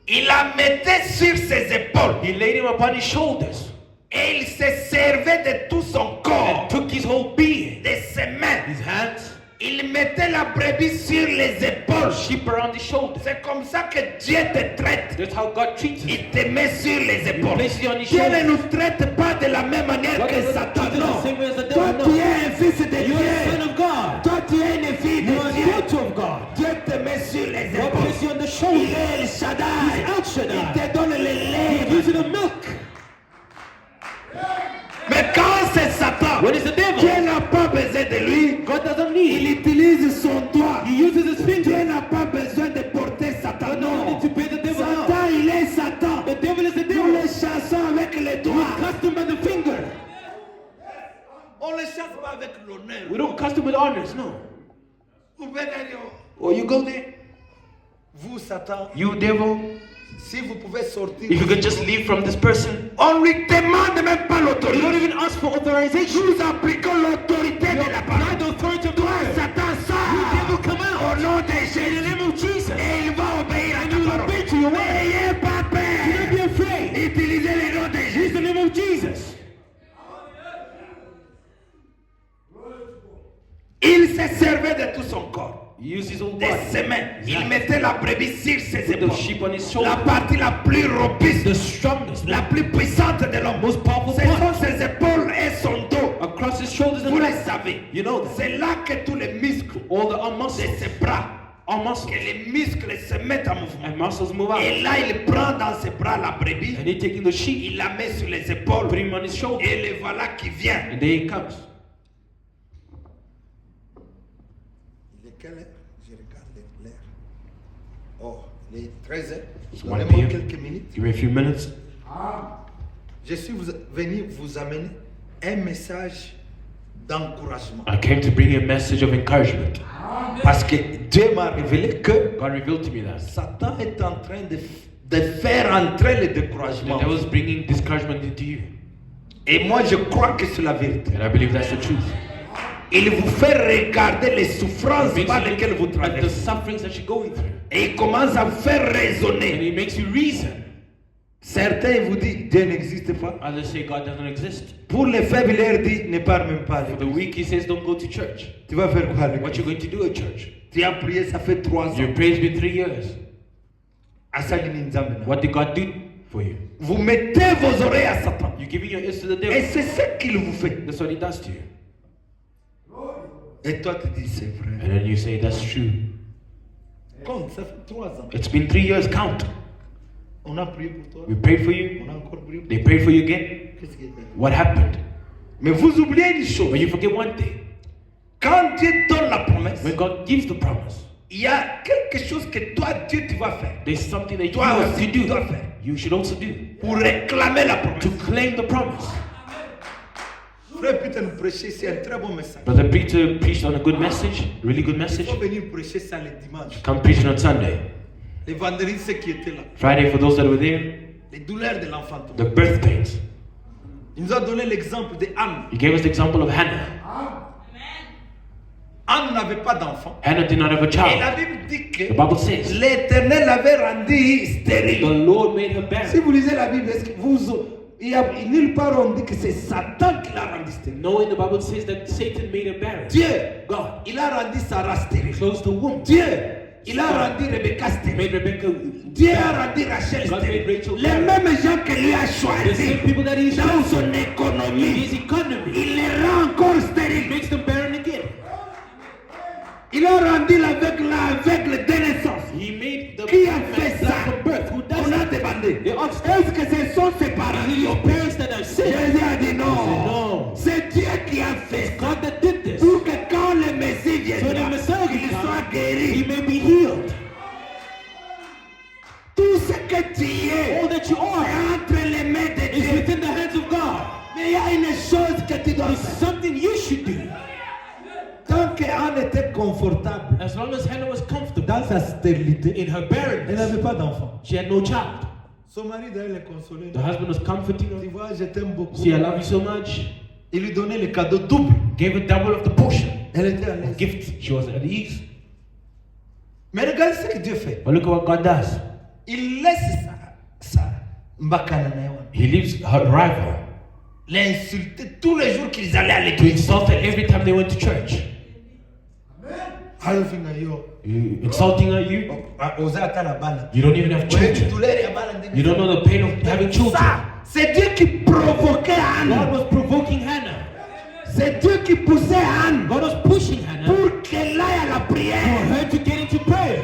Il la mettait sur ses épaules He laid him upon his shoulders et il se servait de tout son corps, and took his whole being, de ses mains. his hands, Il mettait la brebis sur les épaules. sheep around his shoulders. C'est comme ça que Dieu te traite. That's how God treats us. Il te met sur les épaules. place you on his Dieu ne shoulders. nous traite pas de la même manière God que doesn't Satan. treat us Non. the same way as the devil, Toi, no. tu es un fils de You're a son Dieu. of God. Toi, tu es une fille You are de a Dieu. daughter of God. Dieu te met sur les God épaules. places you on the Il shoulders. est El Shaddai. He's El Shaddai. Il te donne le He lait. gives you the milk. venez, Or you go there. vous, Satan, You devil, si vous pouvez sortir, if you could just leave from this person. on lui demande même pas You l'autorité. don't even ask for authorization. Nous appliquons l'autorité de la parole. The authority of the Toi, word. Satan, You sort devil, come out. au nom de In the Jésus. name of Jesus. Et il va obéir à And ta you will parole. obey to your word. N'ayez pas Do not be peur. afraid. Utilisez le nom de Use Jésus. the name of Jesus. Il se servait de tout son corps. He used his own Des body. semaines. Il mettait la brebis sur ses Put the épaules. sheep on his La shoulder. partie la plus robuste, The strongest. la plus puissante de l'homme. Most powerful Ce part. sont ses épaules et son dos. Across his shoulders and Vous le legs. savez. You know that. C'est là que tous les muscles All the arm de muscles. ses bras, Arm muscles. que les muscles se mettent en mouvement. And muscles move out. Et là, il prend dans ses bras la brebis, And he taking the sheep. il la met sur les épaules, Put him on his shoulder. et le voilà qui vient. And there he comes. Il est quelle heure? Je regarde l'heure. Oh, il est 13h. It's 1 Donnez-moi p.m. quelques minutes. Give me a few minutes. Je suis venu vous amener un message d'encouragement. I came to bring you a message of encouragement. Parce que Dieu m'a révélé que God revealed to me that Satan est en train de faire entrer le the découragement. devil's bringing discouragement into you. Et moi, je crois que c'est la vérité. And I believe that's the truth. Il vous fait regarder les souffrances It par makes you lesquelles vous look at the traversez. sufferings that you're going through. Et il commence à vous faire And raisonner. it makes you reason. Certains vous disent Dieu n'existe pas. Others say God doesn't exist. Pour les faibles, il leur dit ne pars même pas. à For the l'église. weak, he says, don't go to church. Tu vas faire quoi à What l'église? you going to do at church? Tu as prié, ça fait 3 ans. Your prayer's been 3 years. Asagini Nzambe na. What did God do for you? Vous mettez vos oreilles à Satan. You're giving your ears to the Et devil. c'est ce qu'il vous fait. That's what he does to you. Et toi, tu dis c'est vrai. And then you say, that's true. Compte, ça fait 3 ans. It's been 3 years, count. On a prié pour toi. We prayed for you. On a encore prié pour They prayed for you again. toi. Qu'est-ce qui est arrivé? What happened? Mais vous oubliez une chose. But you forget one thing. Quand Dieu donne la promesse, When God gives the promise, il y a quelque chose que toi, Dieu, tu vas faire. there's something that you Toi have aussi, to tu do. dois faire. You should also do Pour réclamer la promesse. to claim the promise. Frère Peter nous prêcher, c'est un très bon message. Brother Peter preached on a good message, really good Il message. faut venir prêcher ça le dimanche. Come preaching on Sunday. Les vendredis, ceux qui étaient là. Friday, for those that were there, Les douleurs de l'enfantement. the birth pains. Il nous a donné l'exemple de Anne. He gave us the example of Hannah. Anne n'avait pas d'enfant. Hannah did not have a Et child. la Bible dit que The Bible says l'Éternel l'avait rendue the stérile. Lord made her Si barren. vous lisez la Bible, est-ce que il y a nulle part on dit que c'est Satan qui l'a rendue stérile. No, in the Bible says that Satan made her barren. Dieu, God il a rendu Sarah stérile. closed the womb. Dieu, il a rendu Rebecca stérile. Made Rebecca. Dieu a rendu Rachel God made stérile. Rachel Les barren. mêmes gens que lui a The choisis same people that he dans chose son in économie, his economy il les rend encore stériles. makes them barren again. Il a rendu l'aveugle de naissance. He made the Qui a fait blind ça? from birth. Who does On a it? demandé. They asked, Est-ce que ce sont ses parents is it your parents that are sick? Jésus a dit non. No. C'est Dieu qui a fait ça. God that did this. Pour que quand le Messie So the viendra, Messiah il will soit come, he guéri. may be healed. Tout ce que tu es All that you are est entre les mains de is Dieu. within the hands of God. Mais il y a une chose que tu dois There's faire. something you should do. Tant qu'Anne était confortable As long as Hannah was comfortable dans sa stérilité, in her elle barrenness, n'avait pas d'enfant. she had no child. Son mari d'ailleurs le consolait. The husband was comforting Tu her. vois, je t'aime beaucoup. See, I love you so much. Il lui donnait le cadeau double. Gave her double of the portion. Elle était à l'aise. Gift. She was at ease. Mais regarde ce que Dieu fait. But look at what God does. Il laisse sa mbakana na yawa. He leaves her rival L'insulter tous les jours qu'ils allaient à to l'église. insult her every time they went to church. Harufinga yo. You insulting her, you Oza ata la bala. don't even have Ouais, children. douleur ya bala ndenge. You don't know the pain of having children. Ça, c'est Dieu qui provoquait God Anne. was provoking Hannah. C'est Dieu qui poussait Anne God was pushing Hannah pour qu'elle aille à la for prière. her to get into prayer.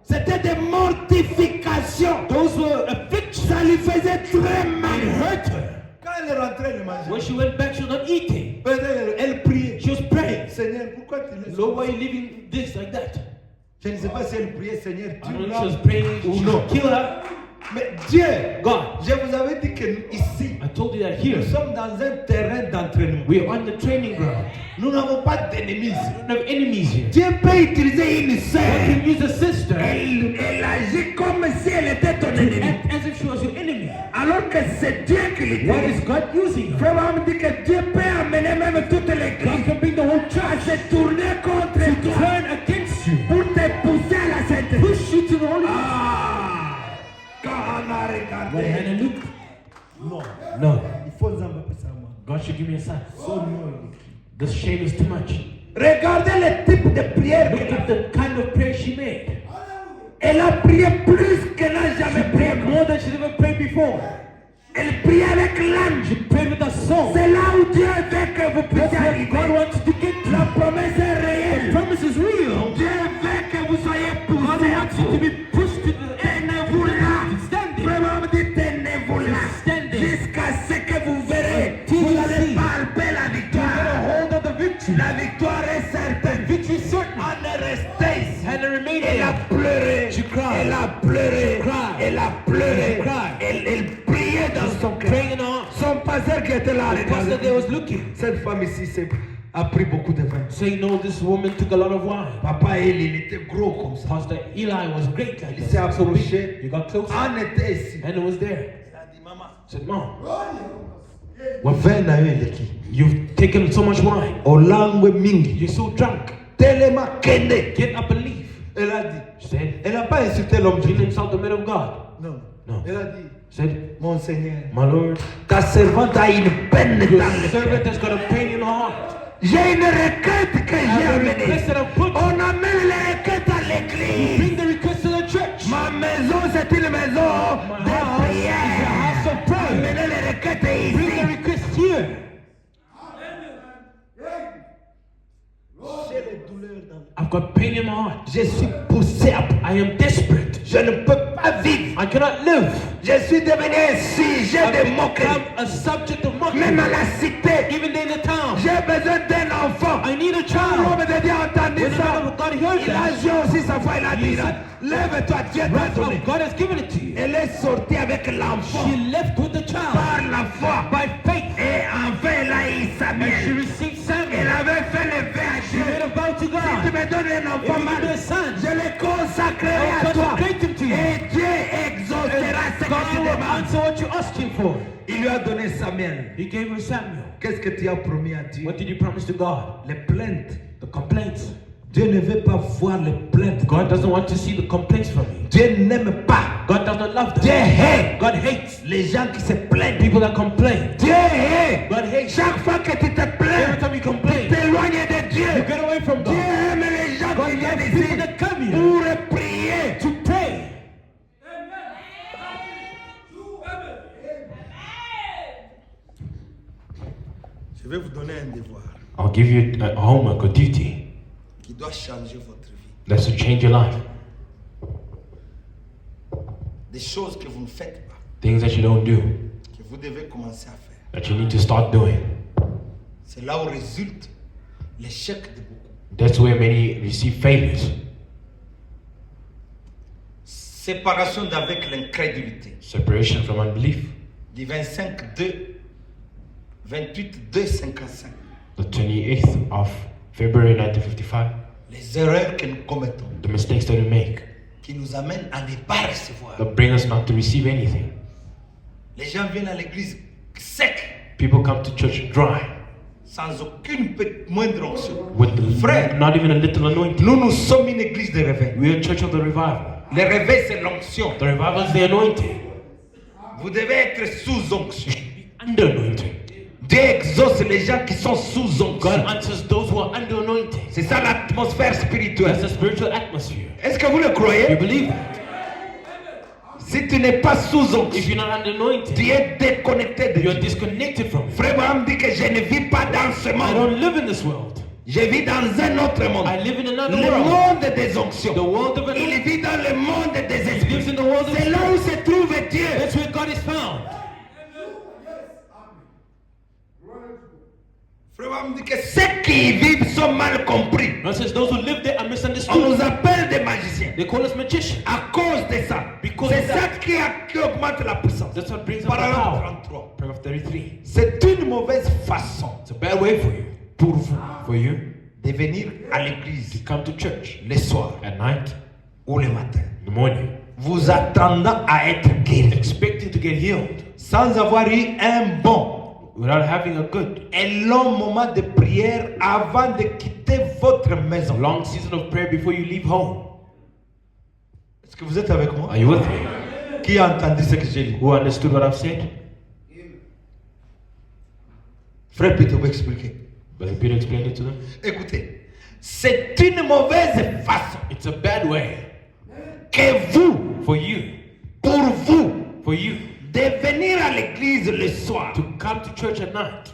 C'était des mortifications. Those were afflictions. Ça lui faisait très mal. It hurt her. Quand elle rentrait le manger, When she went back, she was not eating. elle priait. She was praying. Seigneur, pourquoi tu laisses? Lord, why are you living this like that? Je ne sais pas si elle priait, Seigneur, I don't tue-la know if she was praying ou she non. should kill her Mais Dieu, God, je vous avais dit que ici, I told you that here, nous sommes dans un terrain d'entraînement. we are on the training ground. Nous n'avons pas d'ennemis. We don't have enemies here. Dieu peut utiliser une God sœur. can use a sister Elle agit comme si elle était ton ennemi. act as if she was your enemy. Alors que c'est Dieu qui Why l'utilise. is God using her? Frère Abraham dit que Dieu peut amener même toute God l'église can bring the whole à church se tourner contre to toi turn against you, pour te pousser à la sainteté. push you to the Holy Ghost. Ah, quand on a When regardé, Hannah looked, non, no, il faut en appeler ça moi. God should give me a sign. This shame is too much. Regardez le type de prière Look qu'elle a. at the kind of prayer she made. Elle a prié plus qu'elle n'a jamais prié. More than she'd ever prayed before. Elle prie avec l'âme. She prayed with a song. C'est là où Dieu veut que vous puissiez That's what arriver. God wants you to get to. La promesse est The réelle. promise is real. Dieu veut que vous soyez God poussés à wants you to bout. be pushed to the end. Tenez-vous là. Standing. Vraiment dit tenez-vous là. Standing. Jusqu'à ce que vous verrez. Until Vous you allez see. palper la Get a victoire. hold of the victory. La victoire est certaine. Victory is certain. On est resté ici. Hannah remained Elle a there. pleuré. She cried. Elle a pleuré. She cried. Elle a pleuré. She cried. Elle priait dans son cœur. Praying in her heart. Son pasteur qui était là, The pastor there was looking, cette femme ici a pris beaucoup de vin. saying, no, this woman took a lot of wine. Papa, il était gros comme ça. Pastor Eli was great like Il s'est that. So big. approché. He got closer. On était ici. And it was there. Il a dit, maman, Said, Mom, vin na yo eleki. you've taken so much wine. Olangwe mingi. You're so drunk. Telema kende. Get up and leave. Elle a dit. She said, Elle n'a pas insulté l'homme. she didn't insult the man of God. Non. No. Elle a dit, Said, mon Seigneur, my Lord, ta servante a une peine your dans le servant cœur. has got a pain in her heart. J'ai une requête que j'ai I have a amenée. request that I've put. On amène les requêtes à l'église. Bring the request to the church. Ma maison, c'est une maison My de house prière. is a house of prayer. Amenez les requêtes Bring the ici. request here. J'ai les douleurs dans le- I've got pain in my heart. Je suis poussé à bout. I am desperate. Je ne peux pas vivre. I cannot live. Je suis devenu un sujet I've de become moquerie. a subject of mockery. Même à la cité, Even in the town. j'ai besoin d'un enfant. I need a L'homme child. de Dieu a entendu When the ça. man of God heard Il a that, joué aussi sa foi. Il a dit, lève-toi, Dieu t'a right donné. now, God has given it to you. Elle est sortie avec l'enfant She left with the child par la foi. by faith. Et enfin, elle a eu And she Samuel. received Elle Samuel. avait fait le vœu à She made Dieu. a vow to Si tu God. me donnes un If enfant you give me a mal, son, je le consacrerai I à will toi. consecrate him to you. Et Dieu exaucera ce que tu God will demandes. answer what you ask him for. Il lui a donné Samuel. He gave her Samuel. Qu'est-ce que tu as promis à Dieu? What did you promise to God? Les plaintes. The complaints. Dieu ne veut pas voir les plaintes. God doesn't want to see the complaints from you. Dieu n'aime pas. God does not love Dieu them. hait God hates les gens qui se plaignent. people that complain. Dieu hait. God hates. Chaque fois que tu te Every plains, time you complain, t'éloignes de you Dieu. get away from Dieu God. aime les gens God qui viennent loves ici people that come here pour prier. to pray. Je vais vous donner un devoir I'll give you a homework, a duty. qui doit changer votre vie. That's to change your life. Des choses que vous ne faites pas, Things that you don't do, que vous devez commencer à faire. that you need to start doing. C'est là où résulte l'échec de beaucoup. That's where many receive failures. Séparation d'avec l'incrédulité. Separation from unbelief. Du 25-2, 28-2, 55. The 28th of February 1955. Les erreurs que nous commettons, The mistakes that we make qui nous amènent à ne pas recevoir. that bring us not to receive anything. Les gens viennent à l'église secs, People come to church dry, sans aucune moindre onction. with Frère, not even a little anointing. nous sommes une église de réveil. We are a church of the revival. Le réveil, c'est l'onction. The revival is the anointing. Vous devez être sous onction. Under anointing. Dieu exauce les gens qui sont sous onction. God answers those who are under anointing. C'est ça l'atmosphère That's spirituelle. the spiritual atmosphere. Est-ce que vous le You croyez? believe that? Si tu n'es pas sous If onction, you're not under anointing, tu es déconnecté de you're Dieu. disconnected from it. Frère Abraham dit que je ne vis pas dans ce I monde. don't live in this world. Je vis dans un autre monde. I live in another Le world. monde des onctions. The world of Il anointing. vit dans le monde des He esprits. lives in the world of C'est là où se trouve Dieu. That's where God is found. Frère Abraham dit que ceux qui y vivent sont mal compris. God says those who live there are On misunderstood. nous appelle des magiciens. They call us magicians à cause de ça. because because C'est of ça that. qui augmente la puissance. That's what brings up the Parole power. 33. Paragraph 33. C'est une mauvaise façon It's a bad way for you. pour vous For you de venir à to l'église come to church le soir at night, ou le matin, in the morning, vous attendant à être guéri, expecting to get healed sans avoir eu un bon without having a good, un long moment de prière avant de quitter votre maison. long season of prayer before you leave home. Est-ce que vous êtes avec moi? Are you with me? Qui a entendu ce que j'ai dit? Who understood what I've said? Frère Peter vous expliquer. Brother Peter explained it to them. Écoutez, c'est une mauvaise façon It's a bad way que vous, for you, pour vous, you de venir à l'église le soir, to come to church at night,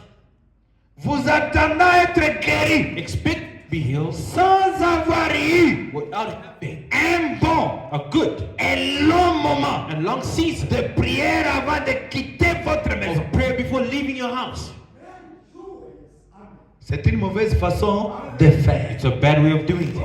vous attendant à être guéri, expect to be healed sans avoir eu without having un bon, a good un long moment and long season de prière avant de quitter votre maison. of prayer before leaving your house. C'est une mauvaise façon de faire. It's a bad way of doing things.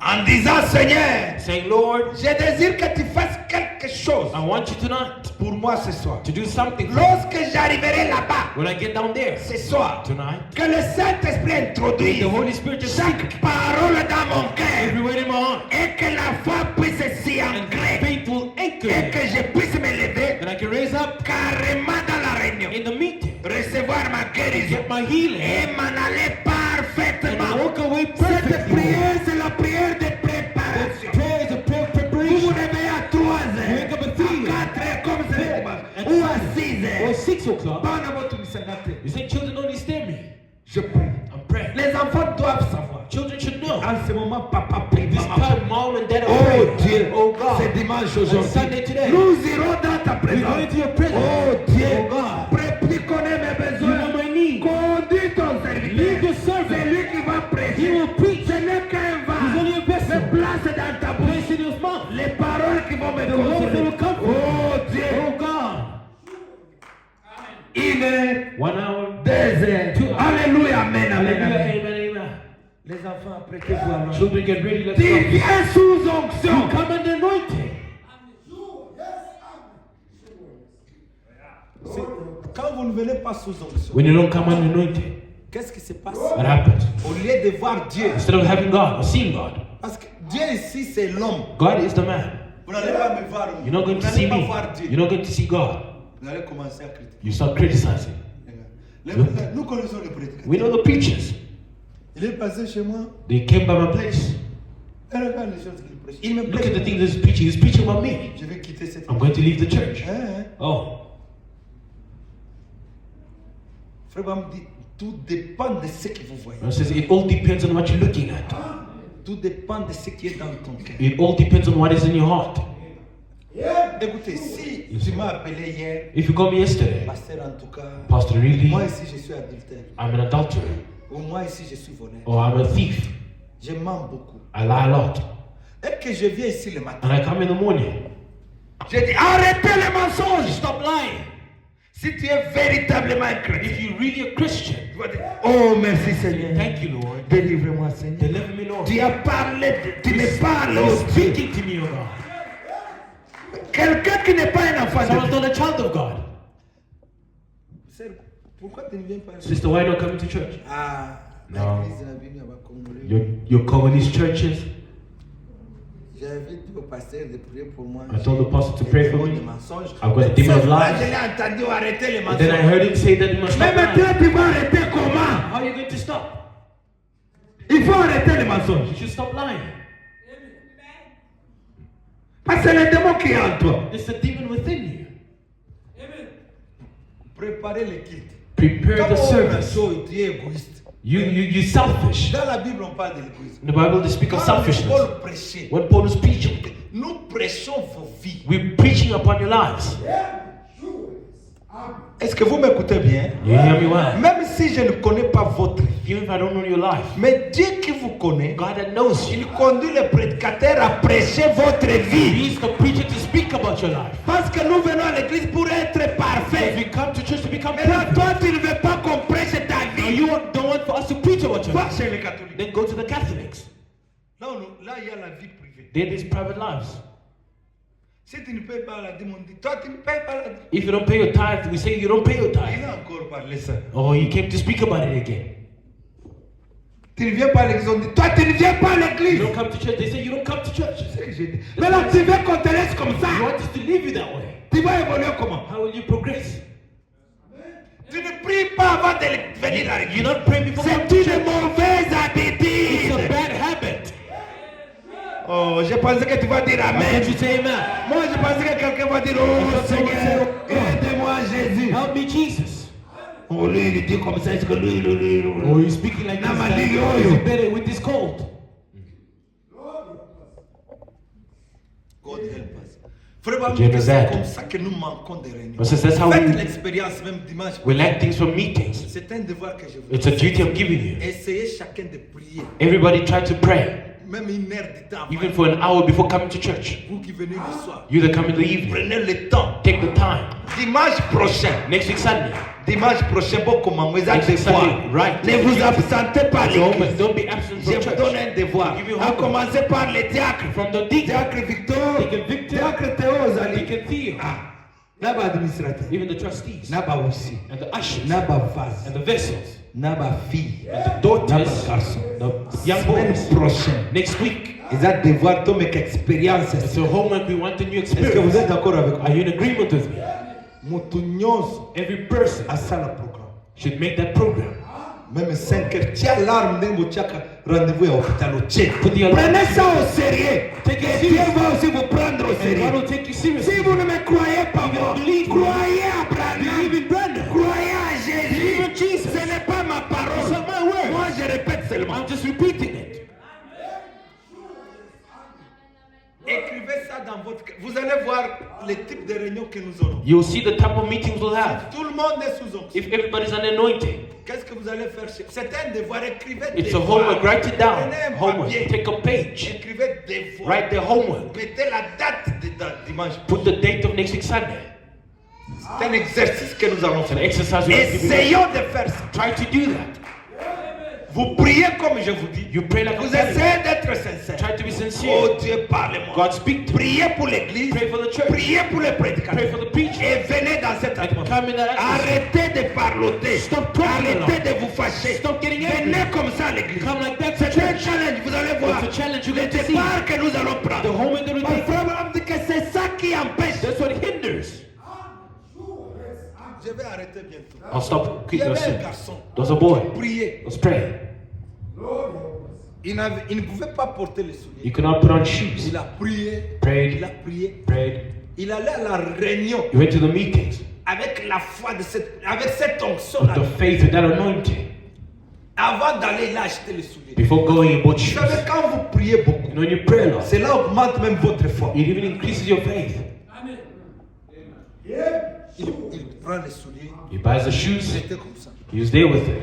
En disant, Seigneur, Saying, Lord, je désire que tu fasses quelque chose I want you tonight pour moi ce soir. to do something for me. Lorsque j'arriverai là-bas, When I get down there ce soir, tonight, que le Saint-Esprit introduise the Holy Spirit just chaque speak parole dans mon cœur every word in my heart, et que la foi puisse s'y and ancrer faith will anchor et me, que je puisse me lever and I can raise up carrément dans la réunion, in the meeting, recevoir ma guérison get my healing, et m'en aller and parfaitement. walk away Cette perfectly. prière, c'est la prière de préparation. Prayer is a prayer of Vous vous preparation. réveillez à 3 heures, Wake up at à 3 4 heures comme c'est dimanche, At ou à 6 or heures. 6 o'clock. Pendant votre misérabilité, You say children don't understand me. je prie. I'm praying. Les enfants doivent savoir. Children should know. En ce moment, papa prie, This maman time, mom and dad are Oh praying. Dieu, Oh God. c'est dimanche Sunday aujourd'hui. today. Nous irons dans ta We go présence. into your presence. Oh Dieu, Oh God. tu connais mes You besoins. know my need. Conduis ton Lead serviteur. your C'est servant. lui qui va He prêcher. will preach. Ce n'est qu'un He's only a vase. vessel. Mais place dans ta bouche Place in his mouth. les paroles qui vont me The words that consoler. will come from Oh you. Dieu, Oh God. 1 heure, 1 hour. 2 heures. Alléluia, amen, amen, Hallelujah. amen. Amen. Amen. Les enfants, apprêtez-vous alors. Children, get ready. Let's Tu go. viens sous onction. Come and anointing. Quand vous ne venez pas sous onction, When you don't come and anointing, qu'est-ce qui se passe? what happens? Au lieu de voir Dieu, Instead of having God or seeing God, parce que Dieu ici c'est l'homme. God is the man. Vous n'allez pas me voir. You're not going Vous to n'allez see pas me. voir Dieu. You're not going to see God. Vous allez commencer à critiquer. You start criticizing. Nous connaissons les prédicateurs. We know the preachers. Il est passé chez moi. They came by my place. Et regarde les choses qu'il prêche. Il me Look at the plaît. things he's preaching. He's preaching about me. Je vais quitter cette. I'm going to leave the church. Hein? Oh, Frère Bam dit, tout dépend de ce que vous voyez. it says it all depends on what you're looking at. Tout dépend de ce qui est dans ton cœur. It all depends on what is in your heart. Écoutez, si tu m'as appelé hier, If you called me yesterday, pasteur en tout cas, Pastor, really, moi ici je suis adultère. I'm an adulterer, Ou moi ici je suis voleur. or I'm a thief. Je mens beaucoup. I lie a lot. Dès que je viens ici le matin, And I come in the morning. je dis arrêtez les mensonges. Stop lying. Si tu es véritablement un chrétien, If you're really a Christian, tu vas dire, oh merci Seigneur. thank you, Lord. Délivre-moi Seigneur. Deliver me, Lord. Tu as parlé, tu me parles You're au Dieu. speaking to me, oh God. Quelqu'un qui n'est pas un enfant de Someone's Dieu. not a child of God. Sœur, pourquoi tu ne viens pas? Sister, why not coming to church? Ah, Non. l'église n'a venu à Congolais. Your Congolese churches. J'avais dit au pasteur de prier pour moi. I told the pastor to pray for me. Des mensonges. I've got a demon of Moi, lies. je l'ai entendu arrêter les And then I mensonges. heard him say that you must Mais stop lying. maintenant, tu vas arrêter comment? How are you going to stop? Il faut arrêter les mensonges. You should stop lying. Parce que c'est le démon qui est en toi. It's the demon within you. Préparez le culte. Prepare the service. Tu es égoïste. You're selfish. Dans la Bible, on parle de l'égoïsme. In the Bible, they speak of selfishness. Paul prêchait. When Paul was preaching, Nous prêchons vos vies. we're preaching upon your lives. Est-ce que vous m'écoutez bien? You hear me well? Même si je ne connais pas votre vie, Even if I don't know your life, mais Dieu qui vous connaît, God that knows you, il conduit les prédicateurs à prêcher votre vie. He's the preacher to speak about your life. Parce que nous venons à l'église pour être If parfaits. we come to church to become Mais là, perfect, toi, tu ne veux pas qu'on prêche ta now vie. you don't want for us to preach about your Va life, chez les catholiques. then go to the Catholics. Là, il y a la vie privée. They have these private lives. Si tu ne payes pas la dîme, on dit, toi tu ne payes pas la dîme. If you don't pay your tithe, we say you don't pay your Il tithe. a encore parlé ça. Oh, he came to speak about it again. Tu ne viens pas à l'église, on dit, toi tu ne viens pas à l'église. You don't come to church. They say you don't come to church. C'est ce que j'ai dit. Mais là, tu veux qu'on te laisse comme ça. You want us to leave you that way. Tu vas évoluer comment? How will you progress? Tu ne pries pas avant de venir à l'église. You not pray before C'est coming to une church. mauvaise It's a habitude. bad habit. Oh, je pensais que tu vas dire Why Amen. can't you say amen? Moi, je pensais que quelqu'un va dire, oh Seigneur, aide-moi Jésus. Help me, Jesus. Oh, lui, il dit comme ça, est-ce que lui. Oh, you're speaking like this. Nah, man, Like, you- oh, is it better with this cold? God help us. Frère, Dieu nous c'est aide. comme ça que nous manquons des réunions. Because that's how Faites we l'expérience même dimanche. lack things from meetings. C'est un devoir que je vous It's a duty I'm giving you. Essayez chacun de prier. Everybody try to pray, Même une heure de temps. even for an hour before coming to church. Vous qui venez le soir. You that come in the evening, Prenez le temps. take the time. Dimanche prochain. Next week Sunday, Dimanche prochain, beaucoup de Next week Sunday, right? Ne vous absentez pas Don't, l'église. don't be absent Je from vous church. donne un devoir. Give you À homework. commencer par les diacres. From the deacon, Diacre Victor. Deacon Victor, Diacre Théo Zali. Deacon Theo, Ah. Naba administrateur. even the trustees, Naba aussi. and the ushers, Naba vase. and the vessels, Naba fille. and the daughters, Naba garçon. the young Semaine boys. prochaine. Next week, Ils ont devoir tomber expérience. it's a homework. We want a new Est-ce que vous experience. êtes d'accord avec moi? Are you in agreement with me? Mutu nyonso Every person a ça le programme. should make that program. Même 5 heures. Tiens l'alarme ndenge tiaka rendez-vous à l'hôpital au Tchèque. Put the alarm. Prenez ça au sérieux. Take it Et serious. Dieu va aussi vous prendre au And God sérieux. will take you Si seriously. vous ne me croyez pas, moi, believe me. croyez à Believe Branham. in Brandon. Croyez à Jésus. Believe in Jesus. Ce n'est pas ma It's parole. not my word. Moi, je répète seulement. I'm just repeating it. Écrivez ça dans votre... Vous allez voir les types de réunions que nous aurons. You'll see the type of meetings we'll have. Tout le monde est sous onction. If everybody's an anointing, Qu'est-ce que vous allez faire? C'est un devoir. Écrivez it's a devoir. homework. Write it down. Prenez un Homework. papier. Take a page. Écrivez devoir. Write the homework. Mettez la date de dimanche. Put the date of next week Sunday. C'est un exercice que nous allons It's an faire. exercise we have to do. Essayons de faire ça. Try to do that. Vous priez comme je vous dis. You pray like Vous I'm telling you. essayez d'être sincère. Try to be Oh sincere. Dieu, parlez-moi. God speak to me. Priez pour l'église. Pray for the church. Priez pour les Pray prédicateurs. for the preacher. Et venez dans cette And atmosphère. come in that atmosphere. Arrêtez de parloter. Stop talking Arrêtez along. de vous fâcher. Stop getting angry. Venez comme ça à l'église. Come like that to C'est un church. challenge, vous allez voir. It's a challenge you're Le going to see. départ que nous allons The prendre. homework that we Mon take. frère Abraham dit que c'est ça qui empêche. That's what hinders. Je vais arrêter bientôt. I'll stop Il y quickly avait un soon. garçon. There's a boy. Priez. Let's pray. Il ne pouvait pas porter les souliers. You cannot put on shoes. Il a prié. Prayed. Il a prié. Prayed. Il allait à la réunion You went to the meetings avec la foi de avec cette onction with the faith and that anointing. Avant d'aller, il a acheté les souliers. Before going, you bought Vous shoes. savez, quand vous priez beaucoup, And when you pray, Lord, cela augmente même votre foi. it even increases your faith. Il prend les souliers. He buys the Il shoes. était comme ça. He was there with it.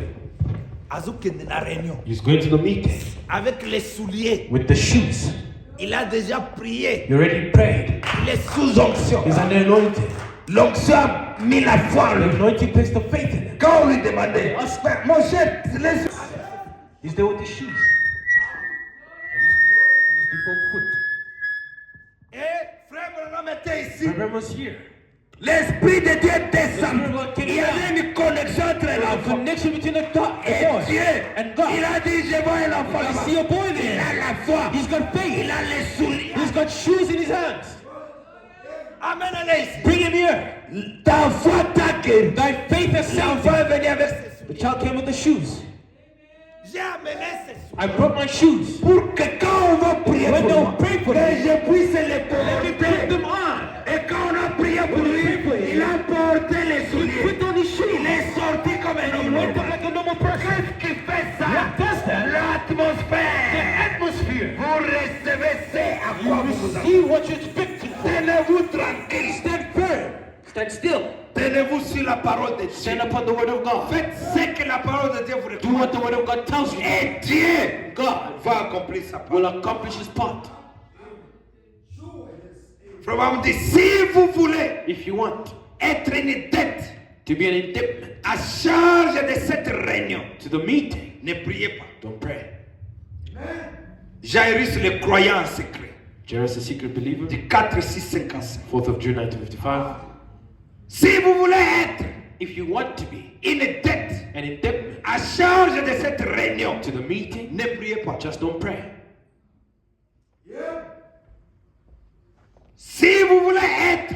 Azokende la réunion. He's going to the meeting Avec les souliers, with the shoes. il a déjà prié. You already prayed. Il est sous onction. He's an anointed. L'onction a mis la foi en The lui. anointing placed the faith in him. Quand on lui demandait, mon cher, laisse. He's there with the shoes. And his default foot. Eh, frère Branham était ici. Remember was here. L'Esprit de Dieu descend. The Spirit of God came Il y avait une connexion entre There's a l'enfant connection between the et boy Dieu. and God. Il a dit, je vois l'enfant I là-bas. see a boy Il there. a la foi. He's got faith. Il a les souliers. He's got shoes in his hands. Amène-le ici. Bring him here. Ta foi t'a guéri. Thy faith has saved L'enfant you. est venu avec ses The souliers. child came with the shoes. J'ai amené ses souliers. I brought my shoes. Pour que quand on va prier When pour they'll moi, pray for que me, je puisse les let me put porter. them on. Et quand on a prié pour lui, il a porté les souliers. Put on his shoes. Il est sorti comme un homme He went up normal. like a normal person. Qu'est-ce qui fait ça? What does that? L'atmosphère. Atmosphere. Vous recevez ce à You quoi vous vous attendez. receive what you're expecting for. Tenez-vous tranquille. Stand firm. Stand still. Tenez-vous sur la parole de Dieu. Stand upon the word of God. Faites ce que la parole de Dieu vous Do what recommande. the word of God tells you. Et Dieu God va accomplir sa parole. will accomplish his part. Frère Branham dit, si vous voulez If you want être une tête to be an indictment à charge de cette réunion, to the meeting, ne priez pas. don't pray. Jairus le croyant en secret. Jairus, the secret believer, du 4-6-55. 4th of June 1955. Si vous voulez être If you want to be une tête an indebtedness à charge de cette réunion, to the meeting, ne priez pas. just don't pray. Si vous voulez être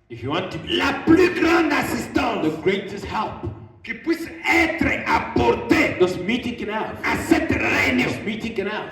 If you want to be la plus grande assistance the greatest help qui puisse être apportée this meeting can have, à cette réunion, this meeting can have,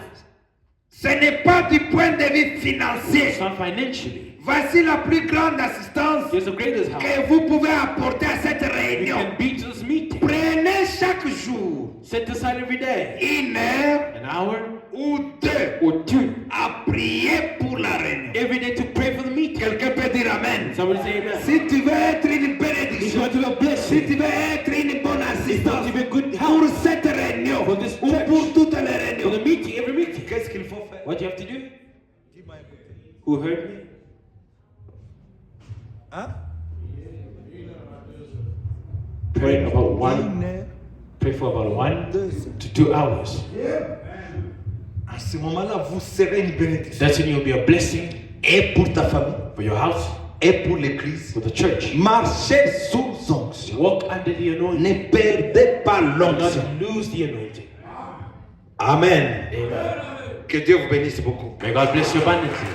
ce n'est pas du point de vue it's financier. not financially. Voici la plus grande assistance Here's the greatest help que vous pouvez apporter à cette you réunion. can be to this meeting. Prenez chaque jour Set aside every day 1 heure an hour ou 2 or 2 à prier pour la réunion. every day to pray for the meeting. Quelqu'un peut dire Amen. Somebody say amen. Si tu veux être une If bénédiction, you want to be a blessing, si tu veux être une bonne assistance to be a good pour help cette réunion for this ou church, pour toutes les for réunions, the meeting, every meeting, qu'est-ce qu'il faut faire? what you have to do? Dis-moi, écoutez. Who heard me? Hein? Pray about 1, 1 heure, pray for about 1 2 to 2 hours. À ce moment-là, vous serez une bénédiction. That's when you'll be a blessing Et pour ta famille, for your house, et pour l'église. for the church. Marchez sous onction. Walk under the anointing. Ne perdez pas Do l'onction. not lose the anointing. Amen. Amen. Que Dieu vous bénisse beaucoup. May God bless you abundantly.